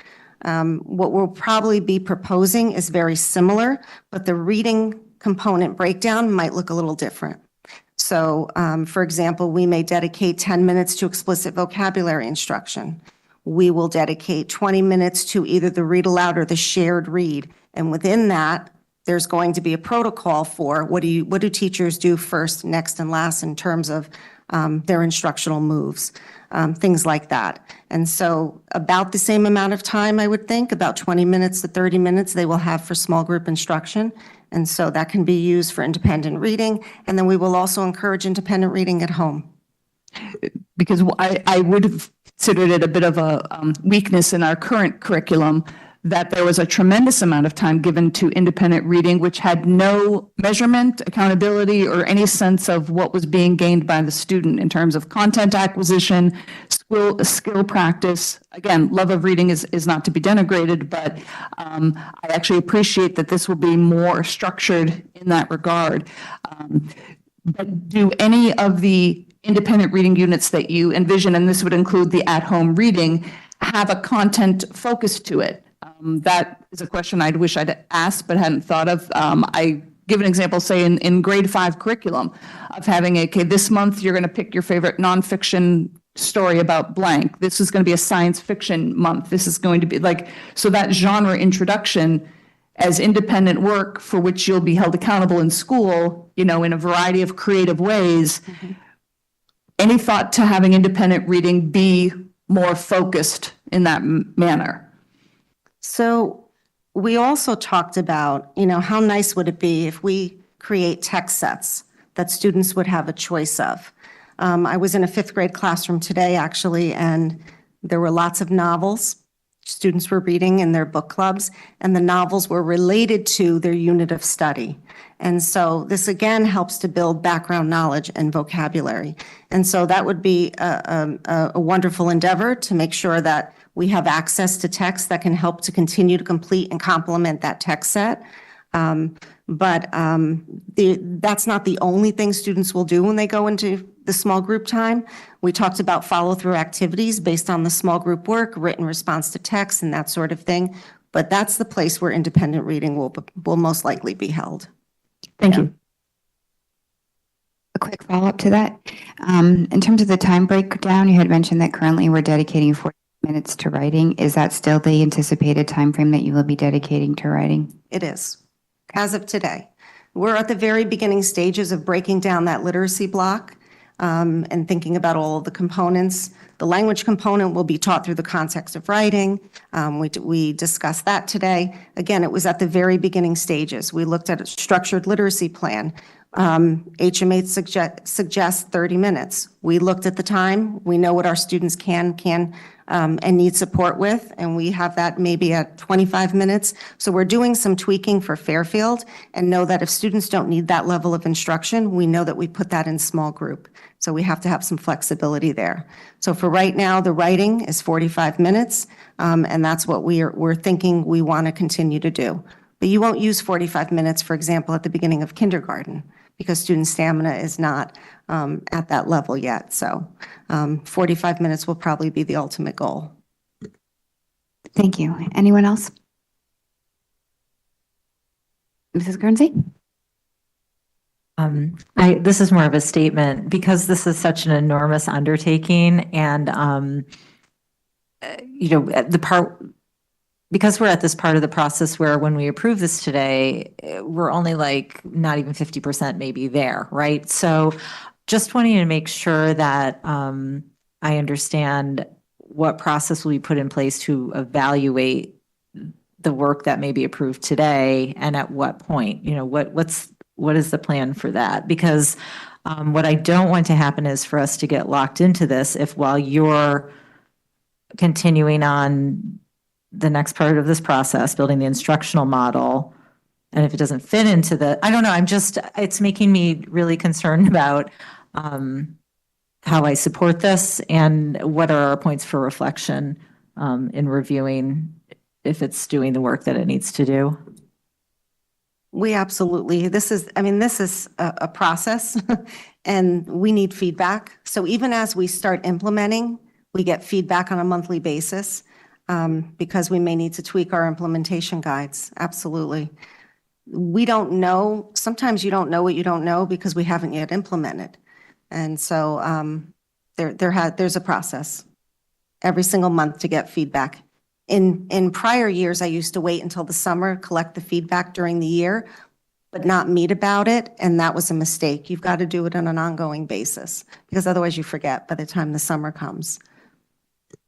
What we'll probably be proposing is very similar, but the reading component breakdown might look a little different. So, for example, we may dedicate 10 minutes to explicit vocabulary instruction. We will dedicate 20 minutes to either the read aloud or the shared read. And within that, there's going to be a protocol for what do teachers do first, next, and last in terms of their instructional moves, things like that. And so about the same amount of time, I would think, about 20 minutes to 30 minutes they will have for small group instruction. And so that can be used for independent reading. And then we will also encourage independent reading at home. Because I would have considered it a bit of a weakness in our current curriculum that there was a tremendous amount of time given to independent reading, which had no measurement, accountability, or any sense of what was being gained by the student in terms of content acquisition, skill practice. Again, love of reading is not to be denigrated, but I actually appreciate that this will be more structured in that regard. But do any of the independent reading units that you envision, and this would include the at-home reading, have a content focus to it? That is a question I'd wish I'd asked but hadn't thought of. I give an example, say in grade 5 curriculum of having okay, this month you're going to pick your favorite nonfiction story about blank. This is going to be a science fiction month. This is going to be so that genre introduction as independent work for which you'll be held accountable in school, in a variety of creative ways. Mm-hmm. Any thought to having independent reading be more focused in that manner? So we also talked about, how nice would it be if we create text sets that students would have a choice of. I was in a 5th grade classroom today, actually, and there were lots of novels students were reading in their book clubs, and the novels were related to their unit of study. And so this, again, helps to build background knowledge and vocabulary. And so that would be a wonderful endeavor to make sure that we have access to text that can help to continue to complete and complement that text set. But that's not the only thing students will do when they go into the small group time. We talked about follow-through activities based on the small group work, written response to text, and that sort of thing. But that's the place where independent reading will most likely be held. Thank you. A quick follow-up to that. In terms of the time breakdown, you had mentioned that currently we're dedicating 40 minutes to writing. Is that still the anticipated time frame that you will be dedicating to writing? It is, as of today. We're at the very beginning stages of breaking down that literacy block and thinking about all of the components. The language component will be taught through the context of writing. We discussed that today. Again, it was at the very beginning stages. We looked at a structured literacy plan. HMH suggests 30 minutes. We looked at the time. We know what our students can and need support with, and we have that maybe at 25 minutes. So we're doing some tweaking for Fairfield and know that if students don't need that level of instruction, we know that we put that in small group. So we have to have some flexibility there. So for right now, the writing is 45 minutes, and that's what we're thinking we want to continue to do. But you won't use 45 minutes, for example, at the beginning of kindergarten, because student stamina is not at that level yet. So 45 minutes will probably be the ultimate goal. Thank you. Anyone else? Mrs. Guernsey? This is more of a statement because this is such an enormous undertaking, and because we're at this part of the process where when we approve this today, we're only not even 50% maybe there, right? So just wanting to make sure that I understand what process will be put in place to evaluate the work that may be approved today, and at what point, what is the plan for that? Because what I don't want to happen is for us to get locked into this if while you're continuing on the next part of this process, building the instructional model, and if it doesn't fit into I don't know, it's making me really concerned about how I support this and what are our points for reflection in reviewing if it's doing the work that it needs to do. We absolutely, this is a process and we need feedback. So even as we start implementing, we get feedback on a monthly basis because we may need to tweak our implementation guides. Absolutely. We don't know, sometimes you don't know what you don't know because we haven't yet implemented. And so there's a process every single month to get feedback. In prior years, I used to wait until the summer, collect the feedback during the year, but not meet about it, and that was a mistake. You've got to do it on an ongoing basis, because otherwise you forget by the time the summer comes.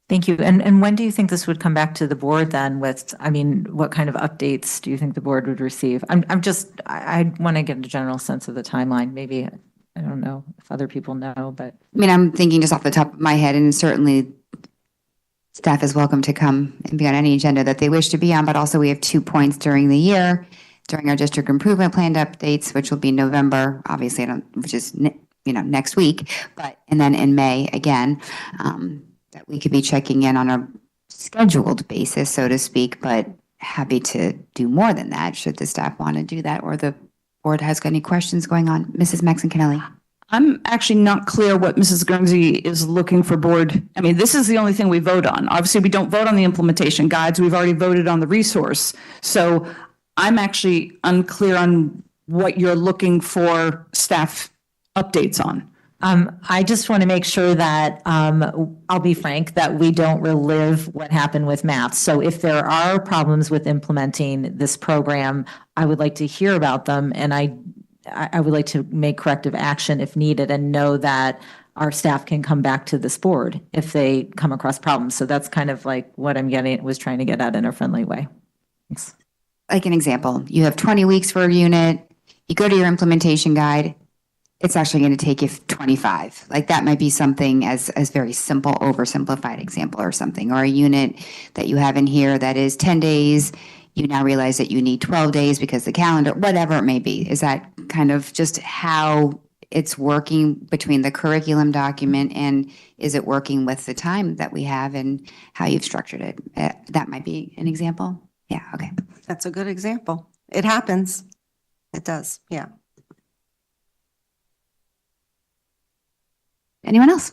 Thank you. And when do you think this would come back to the board then with, I mean, what kind of updates do you think the board would receive? I want to get a general sense of the timeline. Maybe, I don't know if other people know, but. I mean, I'm thinking just off the top of my head, and certainly staff is welcome to come and be on any agenda that they wish to be on, but also we have 2 points during the year, during our district improvement plan updates, which will be November, obviously, which is, next week, and then in May again, that we could be checking in on a scheduled basis, so to speak, but happy to do more than that, should the staff want to do that, or the board has any questions going on. Mrs. Maxon-Kennelly. I'm actually not clear what Mrs. Guernsey is looking for board. I mean, this is the only thing we vote on. Obviously, we don't vote on the implementation guides. We've already voted on the resource. So I'm actually unclear on what you're looking for staff updates on. I just want to make sure that, I'll be frank, that we don't relive what happened with math. So if there are problems with implementing this program, I would like to hear about them, and I would like to make corrective action if needed and know that our staff can come back to this board if they come across problems. So that's kind of like what was trying to get at in a friendly way. Thanks. Like an example, you have 20 weeks for a unit, you go to your implementation guide, it's actually going to take you 25. Like that might be something as very simple, oversimplified example or something, or a unit that you have in here that is 10 days, you now realize that you need 12 days because the calendar, whatever it may be. Is that kind of just how it's working between the curriculum document, and is it working with the time that we have and how you've structured it? That might be an example. Yeah, okay. That's a good example. It happens. It does, yeah. Anyone else?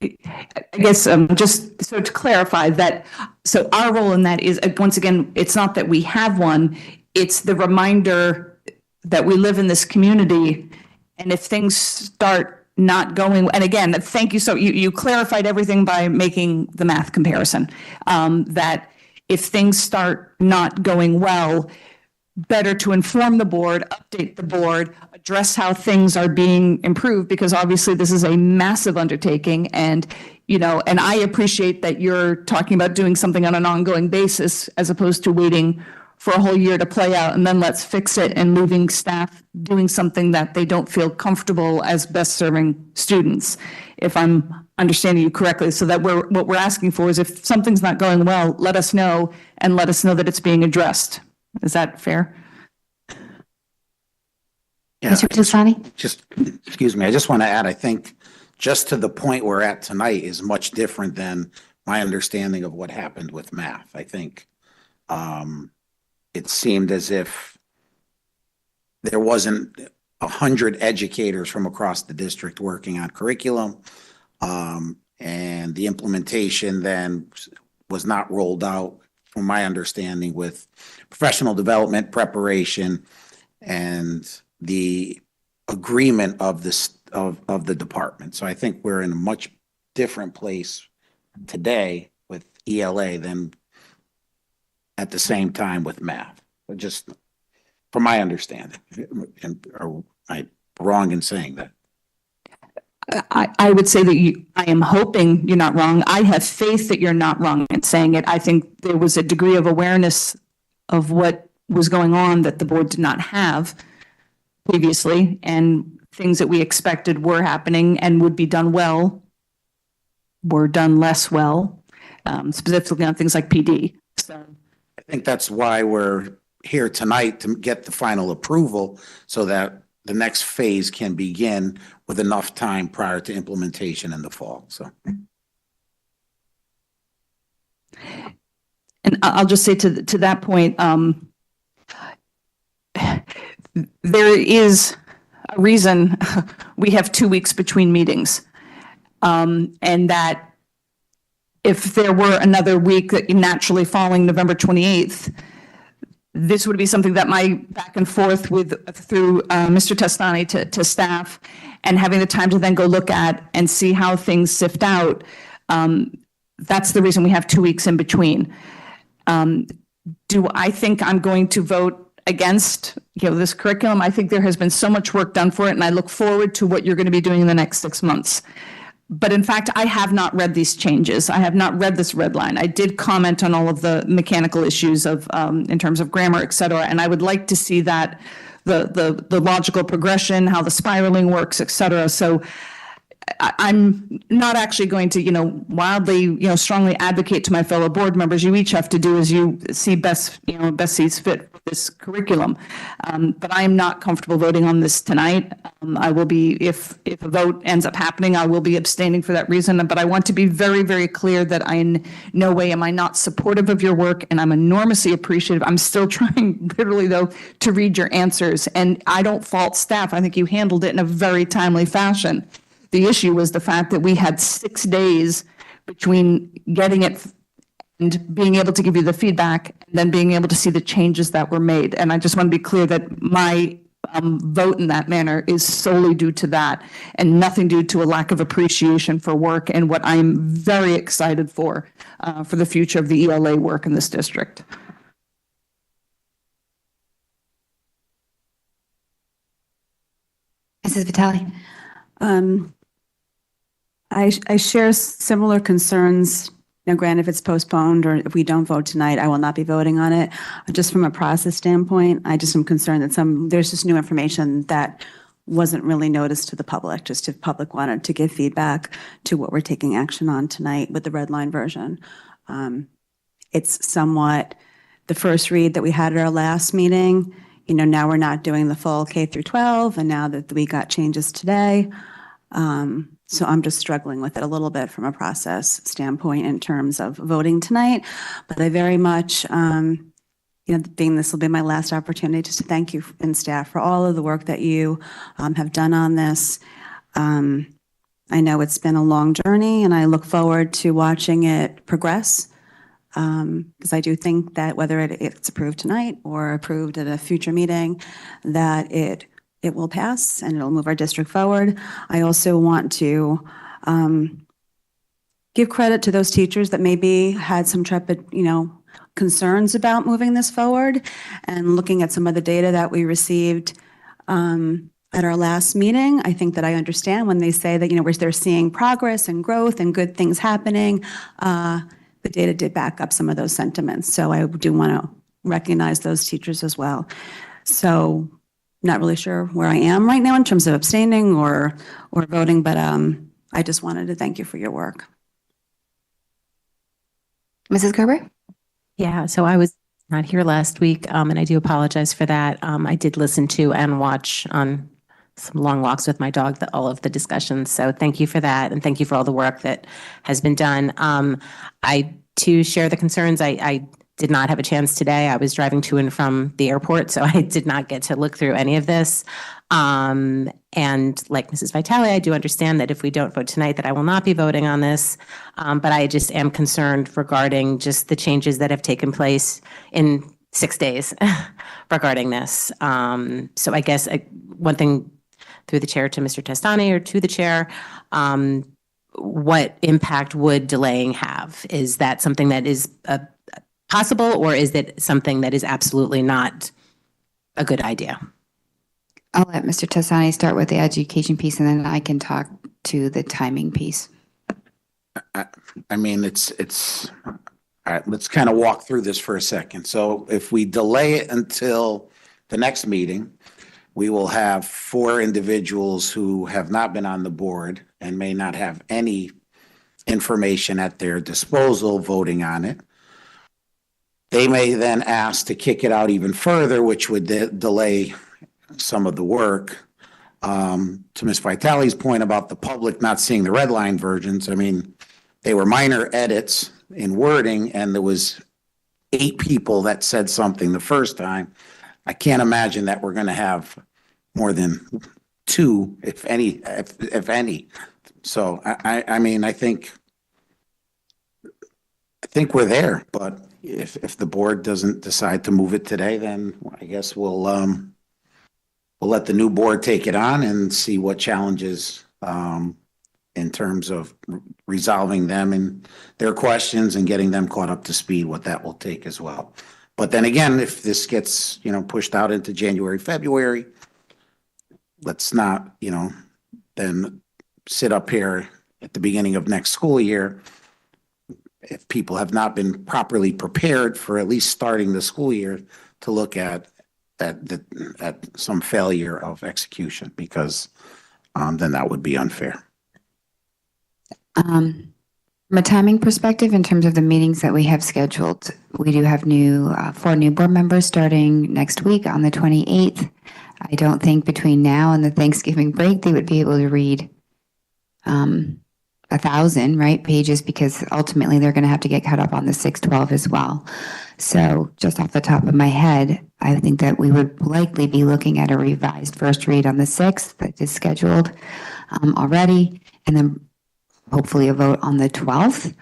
I guess just so to clarify that, so our role in that is, once again, it's not that we have one, it's the reminder that we live in this community, and if things start not going, and again, thank you. So you clarified everything by making the math comparison, that if things start not going well, better to inform the board, update the board, address how things are being improved, because obviously this is a massive undertaking. And, and I appreciate that you're talking about doing something on an ongoing basis as opposed to waiting for a whole year to play out and then let's fix it and leaving staff doing something that they don't feel comfortable as best serving students, if I'm understanding you correctly. So that what we're asking for is if something's not going well, let us know and let us know that it's being addressed. Is that fair? Yeah, Mr. Tisani? Excuse me, I just want to add, I think just to the point we're at tonight is much different than my understanding of what happened with math. I think it seemed as if there wasn't 100 educators from across the district working on curriculum. And the implementation then was not rolled out, from my understanding, with professional development, preparation, and the agreement of the department. So I think we're in a much different place today with ELA than at the same time with math. But just from my understanding, and are I wrong in saying that? I would say that I am hoping you're not wrong. I have faith that you're not wrong in saying it. I think there was a degree of awareness of what was going on that the board did not have previously, and things that we expected were happening and would be done well were done less well, specifically on things like PD. So I think that's why we're here tonight, to get the final approval so that the next phase can begin with enough time prior to implementation in the fall, so. And I'll just say to that point, there is a reason we have 2 weeks between meetings. And that if there were another week that naturally following November 28th, this would be something that my back and forth through Mr. Testani to staff and having the time to then go look at and see how things sift out. That's the reason we have 2 weeks in between. Do I think I'm going to vote against, this curriculum? I think there has been so much work done for it, and I look forward to what you're going to be doing in the next 6 months. But in fact, I have not read these changes. I have not read this red line. I did comment on all of the mechanical issues of, in terms of grammar, et cetera, and I would like to see that, the logical progression, how the spiraling works, et cetera. So I'm not actually going to, wildly, strongly advocate to my fellow board members. You each have to do as you see best, best sees fit for this curriculum. But I am not comfortable voting on this tonight. I will be, if a vote ends up happening, I will be abstaining for that reason. But I want to be very, very clear that I in no way am I not supportive of your work, and I'm enormously appreciative. I'm still trying, literally though, to read your answers. And I don't fault staff. I think you handled it in a very timely fashion. The issue was the fact that we had 6 days between getting it and being able to give you the feedback and then being able to see the changes that were made. And I just want to be clear that my vote in that manner is solely due to that and nothing due to a lack of appreciation for work and what I'm very excited for the future of the ELA work in this district. Mrs. Vitale. I share similar concerns. Now, granted, if it's postponed or if we don't vote tonight, I will not be voting on it. Just from a process standpoint, I just am concerned that there's just new information that wasn't really noticed to the public, just if public wanted to give feedback to what we're taking action on tonight with the red line version. It's somewhat the first read that we had at our last meeting. Now we're not doing the full K through 12, and now that we got changes today. So I'm just struggling with it a little bit from a process standpoint in terms of voting tonight. But I very much, being this will be my last opportunity just to thank you and staff for all of the work that you have done on this. I know it's been a long journey, and I look forward to watching it progress. Because I do think that whether it's approved tonight or approved at a future meeting, that it will pass and it'll move our district forward. I also want to give credit to those teachers that maybe had some trepid, concerns about moving this forward, and looking at some of the data that we received at our last meeting. I think that I understand when they say that, they're seeing progress and growth and good things happening. The data did back up some of those sentiments. So I do want to recognize those teachers as well. So not really sure where I am right now in terms of abstaining or voting, but I just wanted to thank you for your work. Mrs. Gerber? Yeah, so I was not here last week, and I do apologize for that. I did listen to and watch on some long walks with my dog, all of the discussions. So thank you for that, and thank you for all the work that has been done. I too share the concerns. I did not have a chance today. I was driving to and from the airport, so I did not get to look through any of this. And like Mrs. Vitale, I do understand that if we don't vote tonight, that I will not be voting on this. But I just am concerned regarding just the changes that have taken place in 6 days regarding this. So I guess one thing through the chair to Mr. Testani or to the chair, what impact would delaying have? Is that something that is possible, or is it something that is absolutely not a good idea? I'll let Mr. Testani start with the education piece, and then I can talk to the timing piece. I mean, it's all right, let's kind of walk through this for a second. So if we delay it until the next meeting, we will have 4 individuals who have not been on the board and may not have any information at their disposal voting on it. They may then ask to kick it out even further, which would delay some of the work. To Ms. Vitale's point about the public not seeing the red line versions, I mean, they were minor edits in wording and there was 8 people that said something the first time. I can't imagine that we're going to have more than 2, if any. So I mean, I think we're there, but if the board doesn't decide to move it today, then I guess we'll let the new board take it on and see what challenges, in terms of resolving them and their questions and getting them caught up to speed, what that will take as well. But then again, if this gets, pushed out into January, February, let's not, then sit up here at the beginning of next school year if people have not been properly prepared for at least starting the school year to look at some failure of execution, because then that would be unfair. From a timing perspective, in terms of the meetings that we have scheduled, we do have 4 new board members starting next week on the 28th. I don't think between now and the Thanksgiving break, they would be able to read 1,000, right, pages, because ultimately they're going to have to get caught up on the 612 as well. So just off the top of my head, I think that we would likely be looking at a revised first read on the 6th that is scheduled already, and then hopefully a vote on the 12th.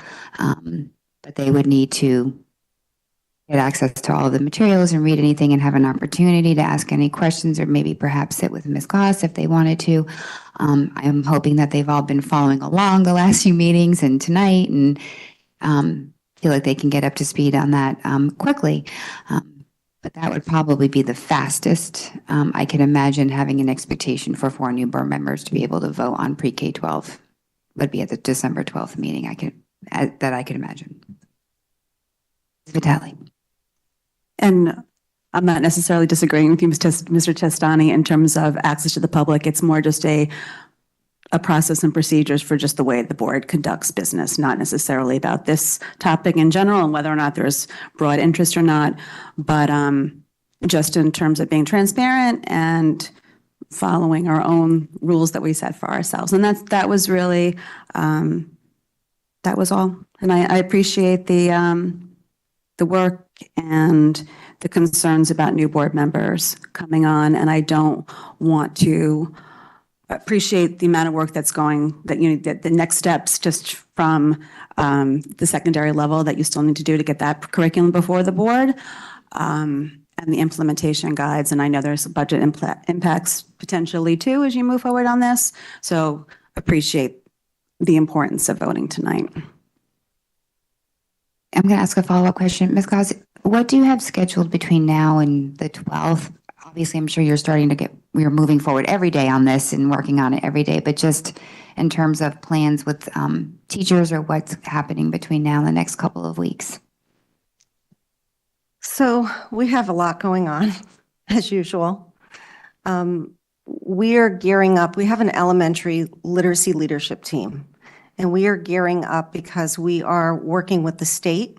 But they would need to get access to all of the materials and read anything and have an opportunity to ask any questions, or maybe perhaps sit with Ms. Goss if they wanted to. I'm hoping that they've all been following along the last few meetings and tonight, and feel like they can get up to speed on that quickly. But that would probably be the fastest. I can imagine having an expectation for 4 new board members to be able to vote on pre-K 12 would be at the December 12th meeting. I could imagine. Vitale. And I'm not necessarily disagreeing with you, Mr. Testani, in terms of access to the public. It's more just a process and procedures for just the way the board conducts business, not necessarily about this topic in general and whether or not there's broad interest or not, but just in terms of being transparent and following our own rules that we set for ourselves. And that was really, that was all. And I appreciate the work and the concerns about new board members coming on. And I don't want to appreciate the amount of work that's going, that the next steps just from the secondary level that you still need to do to get that curriculum before the board, and the implementation guides. And I know there's budget impacts potentially too as you move forward on this. So appreciate the importance of voting tonight. I'm going to ask a follow-up question. Ms. Goss, what do you have scheduled between now and the 12th? Obviously, I'm sure we're moving forward every day on this and working on it every day, but just in terms of plans with teachers or what's happening between now and the next couple of weeks. So we have a lot going on, as usual. We are gearing up. We have an elementary literacy leadership team, and we are gearing up because we are working with the state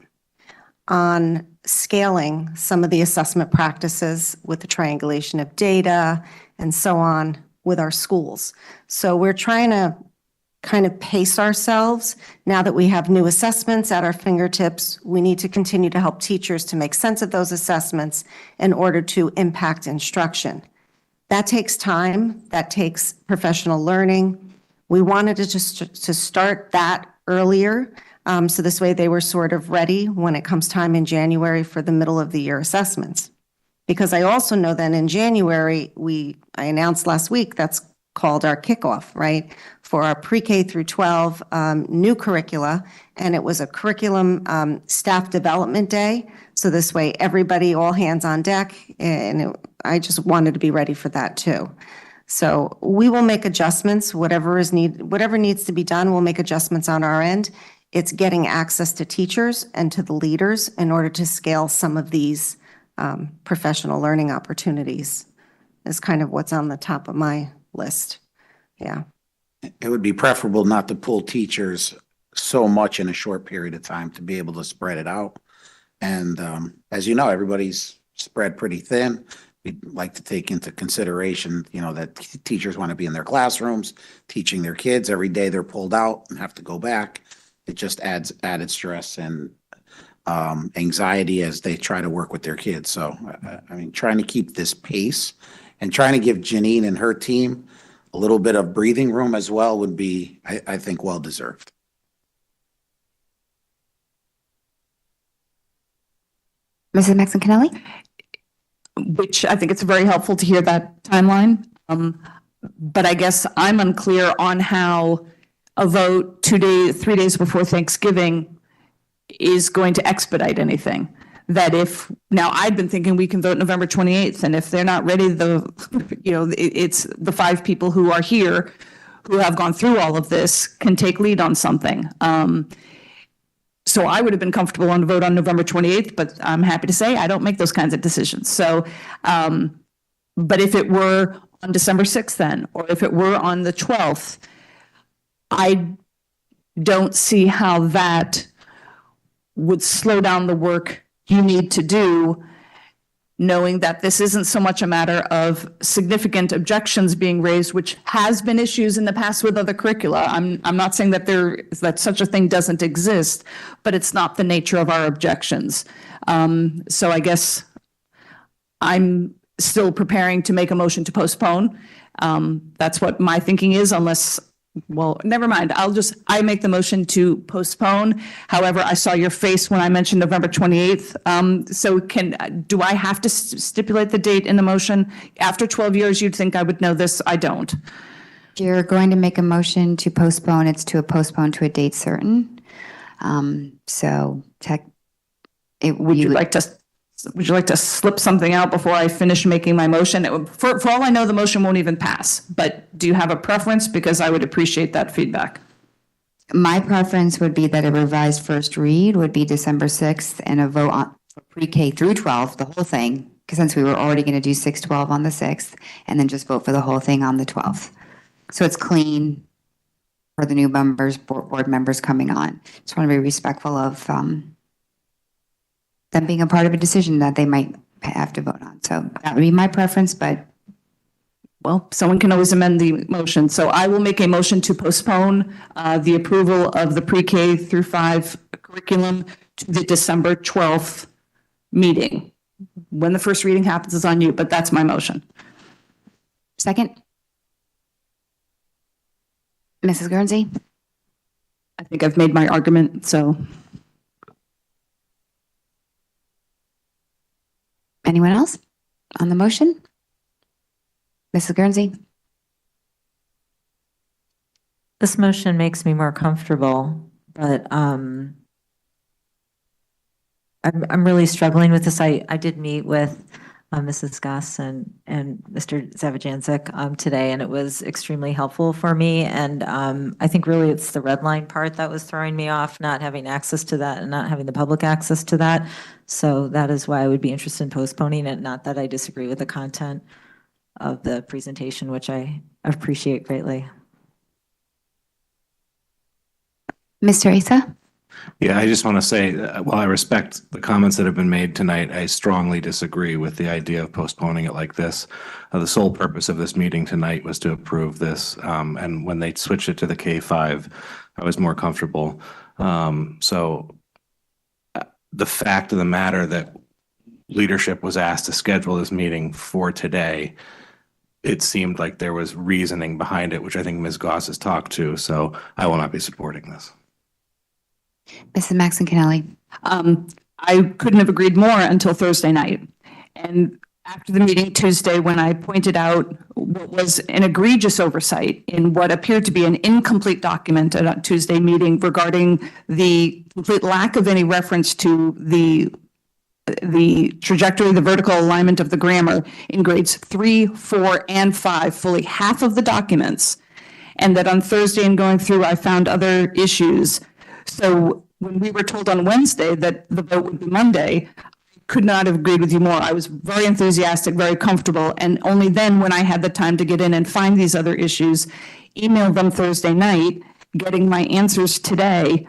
on scaling some of the assessment practices with the triangulation of data and so on with our schools. So we're trying to kind of pace ourselves. Now that we have new assessments at our fingertips, we need to continue to help teachers to make sense of those assessments in order to impact instruction. That takes time. That takes professional learning. We wanted to start that earlier, so this way they were sort of ready when it comes time in January for the middle of the year assessments. Because I also know that in January, I announced last week, that's called our kickoff, right? For our pre-K through 12 new curricula, and it was a curriculum staff development day. So this way, everybody, all hands on deck, and I just wanted to be ready for that too. So we will make adjustments, whatever needs to be done, we'll make adjustments on our end. It's getting access to teachers and to the leaders in order to scale some of these professional learning opportunities is kind of what's on the top of my list. Yeah. It would be preferable not to pull teachers so much in a short period of time, to be able to spread it out. And as you know, everybody's spread pretty thin. This way, we'd like to take into consideration, that teachers want to be in their classrooms, teaching their kids. Every day they're pulled out and have to go back. It just adds added stress and anxiety as they try to work with their kids. So, I mean, trying to keep this pace and trying to give Janine and her team a little bit of breathing room as well would be, I think, well-deserved. Mrs. Maxon Kennelly? Which I think it's very helpful to hear that timeline. But I guess I'm unclear on how a vote 3 days before Thanksgiving is going to expedite anything. That if, now I've been thinking we can vote November 28th, and if they're not ready, it's the 5 people who are here who have gone through all of this can take lead on something. So I would have been comfortable on the vote on November 28th, but I'm happy to say I don't make those kinds of decisions. So, but if it were on December 6th then, or if it were on the 12th, I don't see how that would slow down the work you need to do, knowing that this isn't so much a matter of significant objections being raised, which has been issues in the past with other curricula. I'm not saying that such a thing doesn't exist, but it's not the nature of our objections. So I guess I'm still preparing to make a motion to postpone. That's what my thinking is, unless, well, never mind. I make the motion to postpone. However, I saw your face when I mentioned November 28th. So do I have to stipulate the date in the motion? After 12 years, you'd think I would know this. I don't. If you're going to make a motion to postpone, it's to postpone to a date certain. Would you like to slip something out before I finish making my motion? For all I know, the motion won't even pass, but do you have a preference? Because I would appreciate that feedback. My preference would be that a revised first read would be December 6th and a vote on for pre-K through 12, the whole thing, because since we were already going to do 6-12 on the 6th, and then just vote for the whole thing on the 12th. So it's clean for the new members, board members coming on. Just want to be respectful of them being a part of a decision that they might have to vote on. So that would be my preference, but. Well, someone can always amend the motion. So I will make a motion to postpone the approval of the pre-K through 5 curriculum to the December 12th meeting. When the first reading happens is on you, but that's my motion. Second? Mrs. Guernsey? I think I've made my argument, so. Anyone else on the motion? Mrs. Guernsey? This motion makes me more comfortable, but I'm really struggling with this. I did meet with Mrs. Goss and Mr. Zavajancic today, and it was extremely helpful for me. And I think really it's the red line part that was throwing me off, not having access to that and not having the public access to that. So that is why I would be interested in postponing it. Not that I disagree with the content of the presentation, which I appreciate greatly. Mr. Asa? Yeah, I just want to say, while I respect the comments that have been made tonight, I strongly disagree with the idea of postponing it like this. The sole purpose of this meeting tonight was to approve this, and when they switched it to the K-5, I was more comfortable. So the fact of the matter that leadership was asked to schedule this meeting for today, it seemed like there was reasoning behind it, which I think Ms. Goss has talked to, so I will not be supporting this. Mrs. Maxon Kennelly? I couldn't have agreed more until Thursday night. And after the meeting Tuesday, when I pointed out what was an egregious oversight in what appeared to be an incomplete document at a Tuesday meeting regarding the complete lack of any reference to the trajectory, the vertical alignment of the grammar in grades 3, 4, and 5, fully half of the documents. And that on Thursday and going through, I found other issues. So when we were told on Wednesday that the vote would be Monday, I could not have agreed with you more. I was very enthusiastic, very comfortable. And only then, when I had the time to get in and find these other issues, emailed them Thursday night, getting my answers today,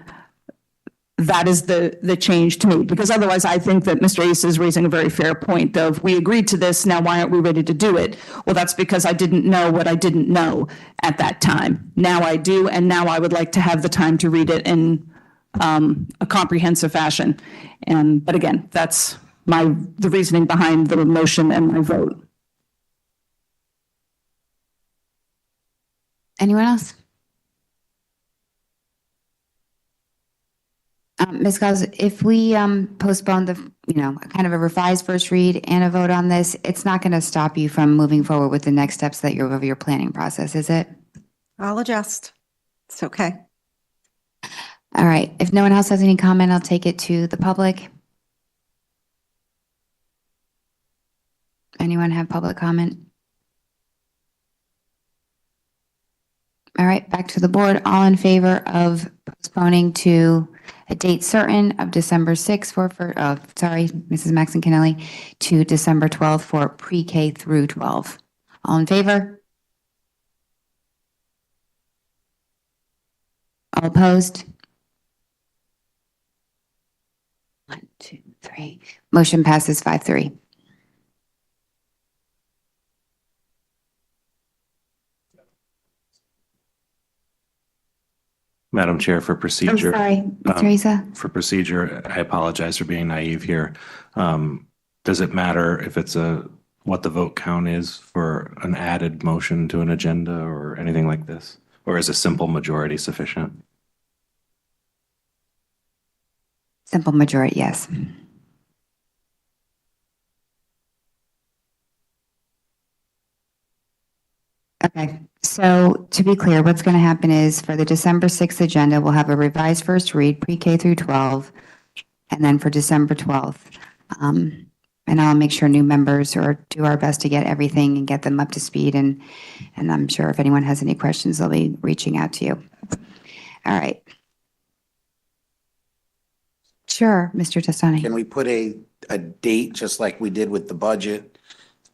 that is the change to me, because otherwise I think that Mr. Ace is raising a very fair point of, we agreed to this, now why aren't we ready to do it? Well, that's because I didn't know what I didn't know at that time. Now I do, and now I would like to have the time to read it in a comprehensive fashion. But again, that's the reasoning behind the motion and my vote. Anyone else? Ms. Gauss, if we postpone the, kind of a revised first read and a vote on this, it's not going to stop you from moving forward with the next steps that of your planning process, is it? I'll adjust. It's okay. All right. If no one else has any comment, I'll take it to the public. Anyone have public comment? All right, back to the board. All in favor of postponing to a date certain of December 6th Mrs. Maxon Kennelly, to December 12th for pre-K through 12. All in favor? All opposed? 1, 2, 3. Motion passes 5-3. Madam Chair, for I'm procedure. sorry, Teresa. For procedure, I apologize for being naive here. Does it matter if it's what the vote count is for an added motion to an agenda or anything like this? Or is a simple majority sufficient? Simple majority, yes. Okay, so to be clear, what's going to happen is for the December 6th agenda, we'll have a revised first read, pre-K through 12, and then for December 12th. And I'll make sure new members or do our best to get everything and get them up to speed. And I'm sure if anyone has any questions, they'll be reaching out to you. All right. Sure, Mr. Testani. Can we put a date, just like we did with the budget,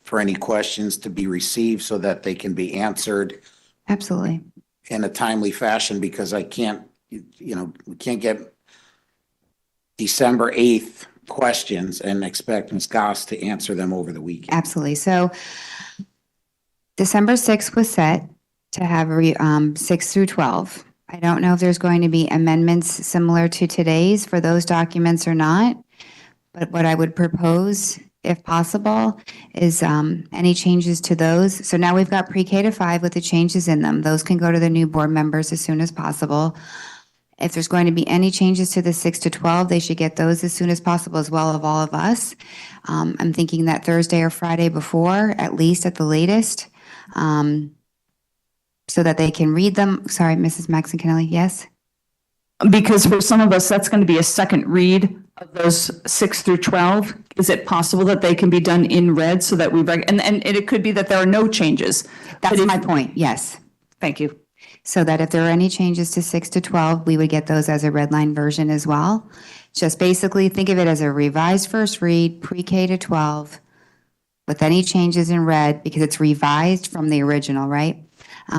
for any questions to be received so that they can be answered Absolutely. in a timely fashion? Because I can't, we can't get December 8th questions and expect Ms. Goss to answer them over the weekend. Absolutely. So December 6th was set to have 6 through 12. I don't know if there's going to be amendments similar to today's for those documents or not. But what I would propose, if possible, is any changes to those. So now we've got pre-K to 5 with the changes in them. Those can go to the new board members as soon as possible. If there's going to be any changes to the 6 to 12, they should get those as soon as possible as well of all of us. I'm thinking that Thursday or Friday before, at least at the latest, so that they can read them. Sorry, Mrs. Maxon Kennelly, yes? Because for some of us, that's going to be a second read of those 6 through 12. Is it possible that they can be done in red so that and it could be that there are no changes? That's my point, yes. Thank you. So that if there are any changes to 6 to 12, we would get those as a red line version as well. Just basically think of it as a revised first read, pre-K to 12, with any changes in red, because it's revised from the original, right?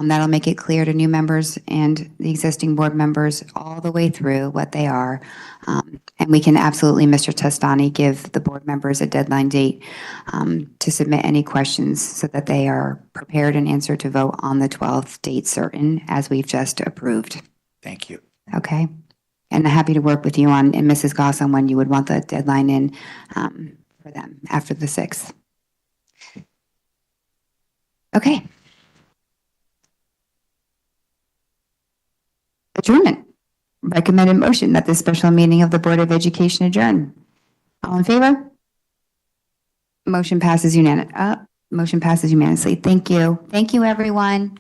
That'll make it clear to new members and the existing board members all the way through what they are. And we can absolutely, Mr. Testani, give the board members a deadline date to submit any questions so that they are prepared and answered to vote on the 12th date certain, as we've just approved. Thank you. Okay. And happy to work with you and Mrs. Goss on when you would want the deadline in for them after the 6th. Okay. Adjournment. Recommended motion that the special meeting of the Board of Education adjourn. All in favor? Motion passes unanimously. Thank you. Thank you, everyone.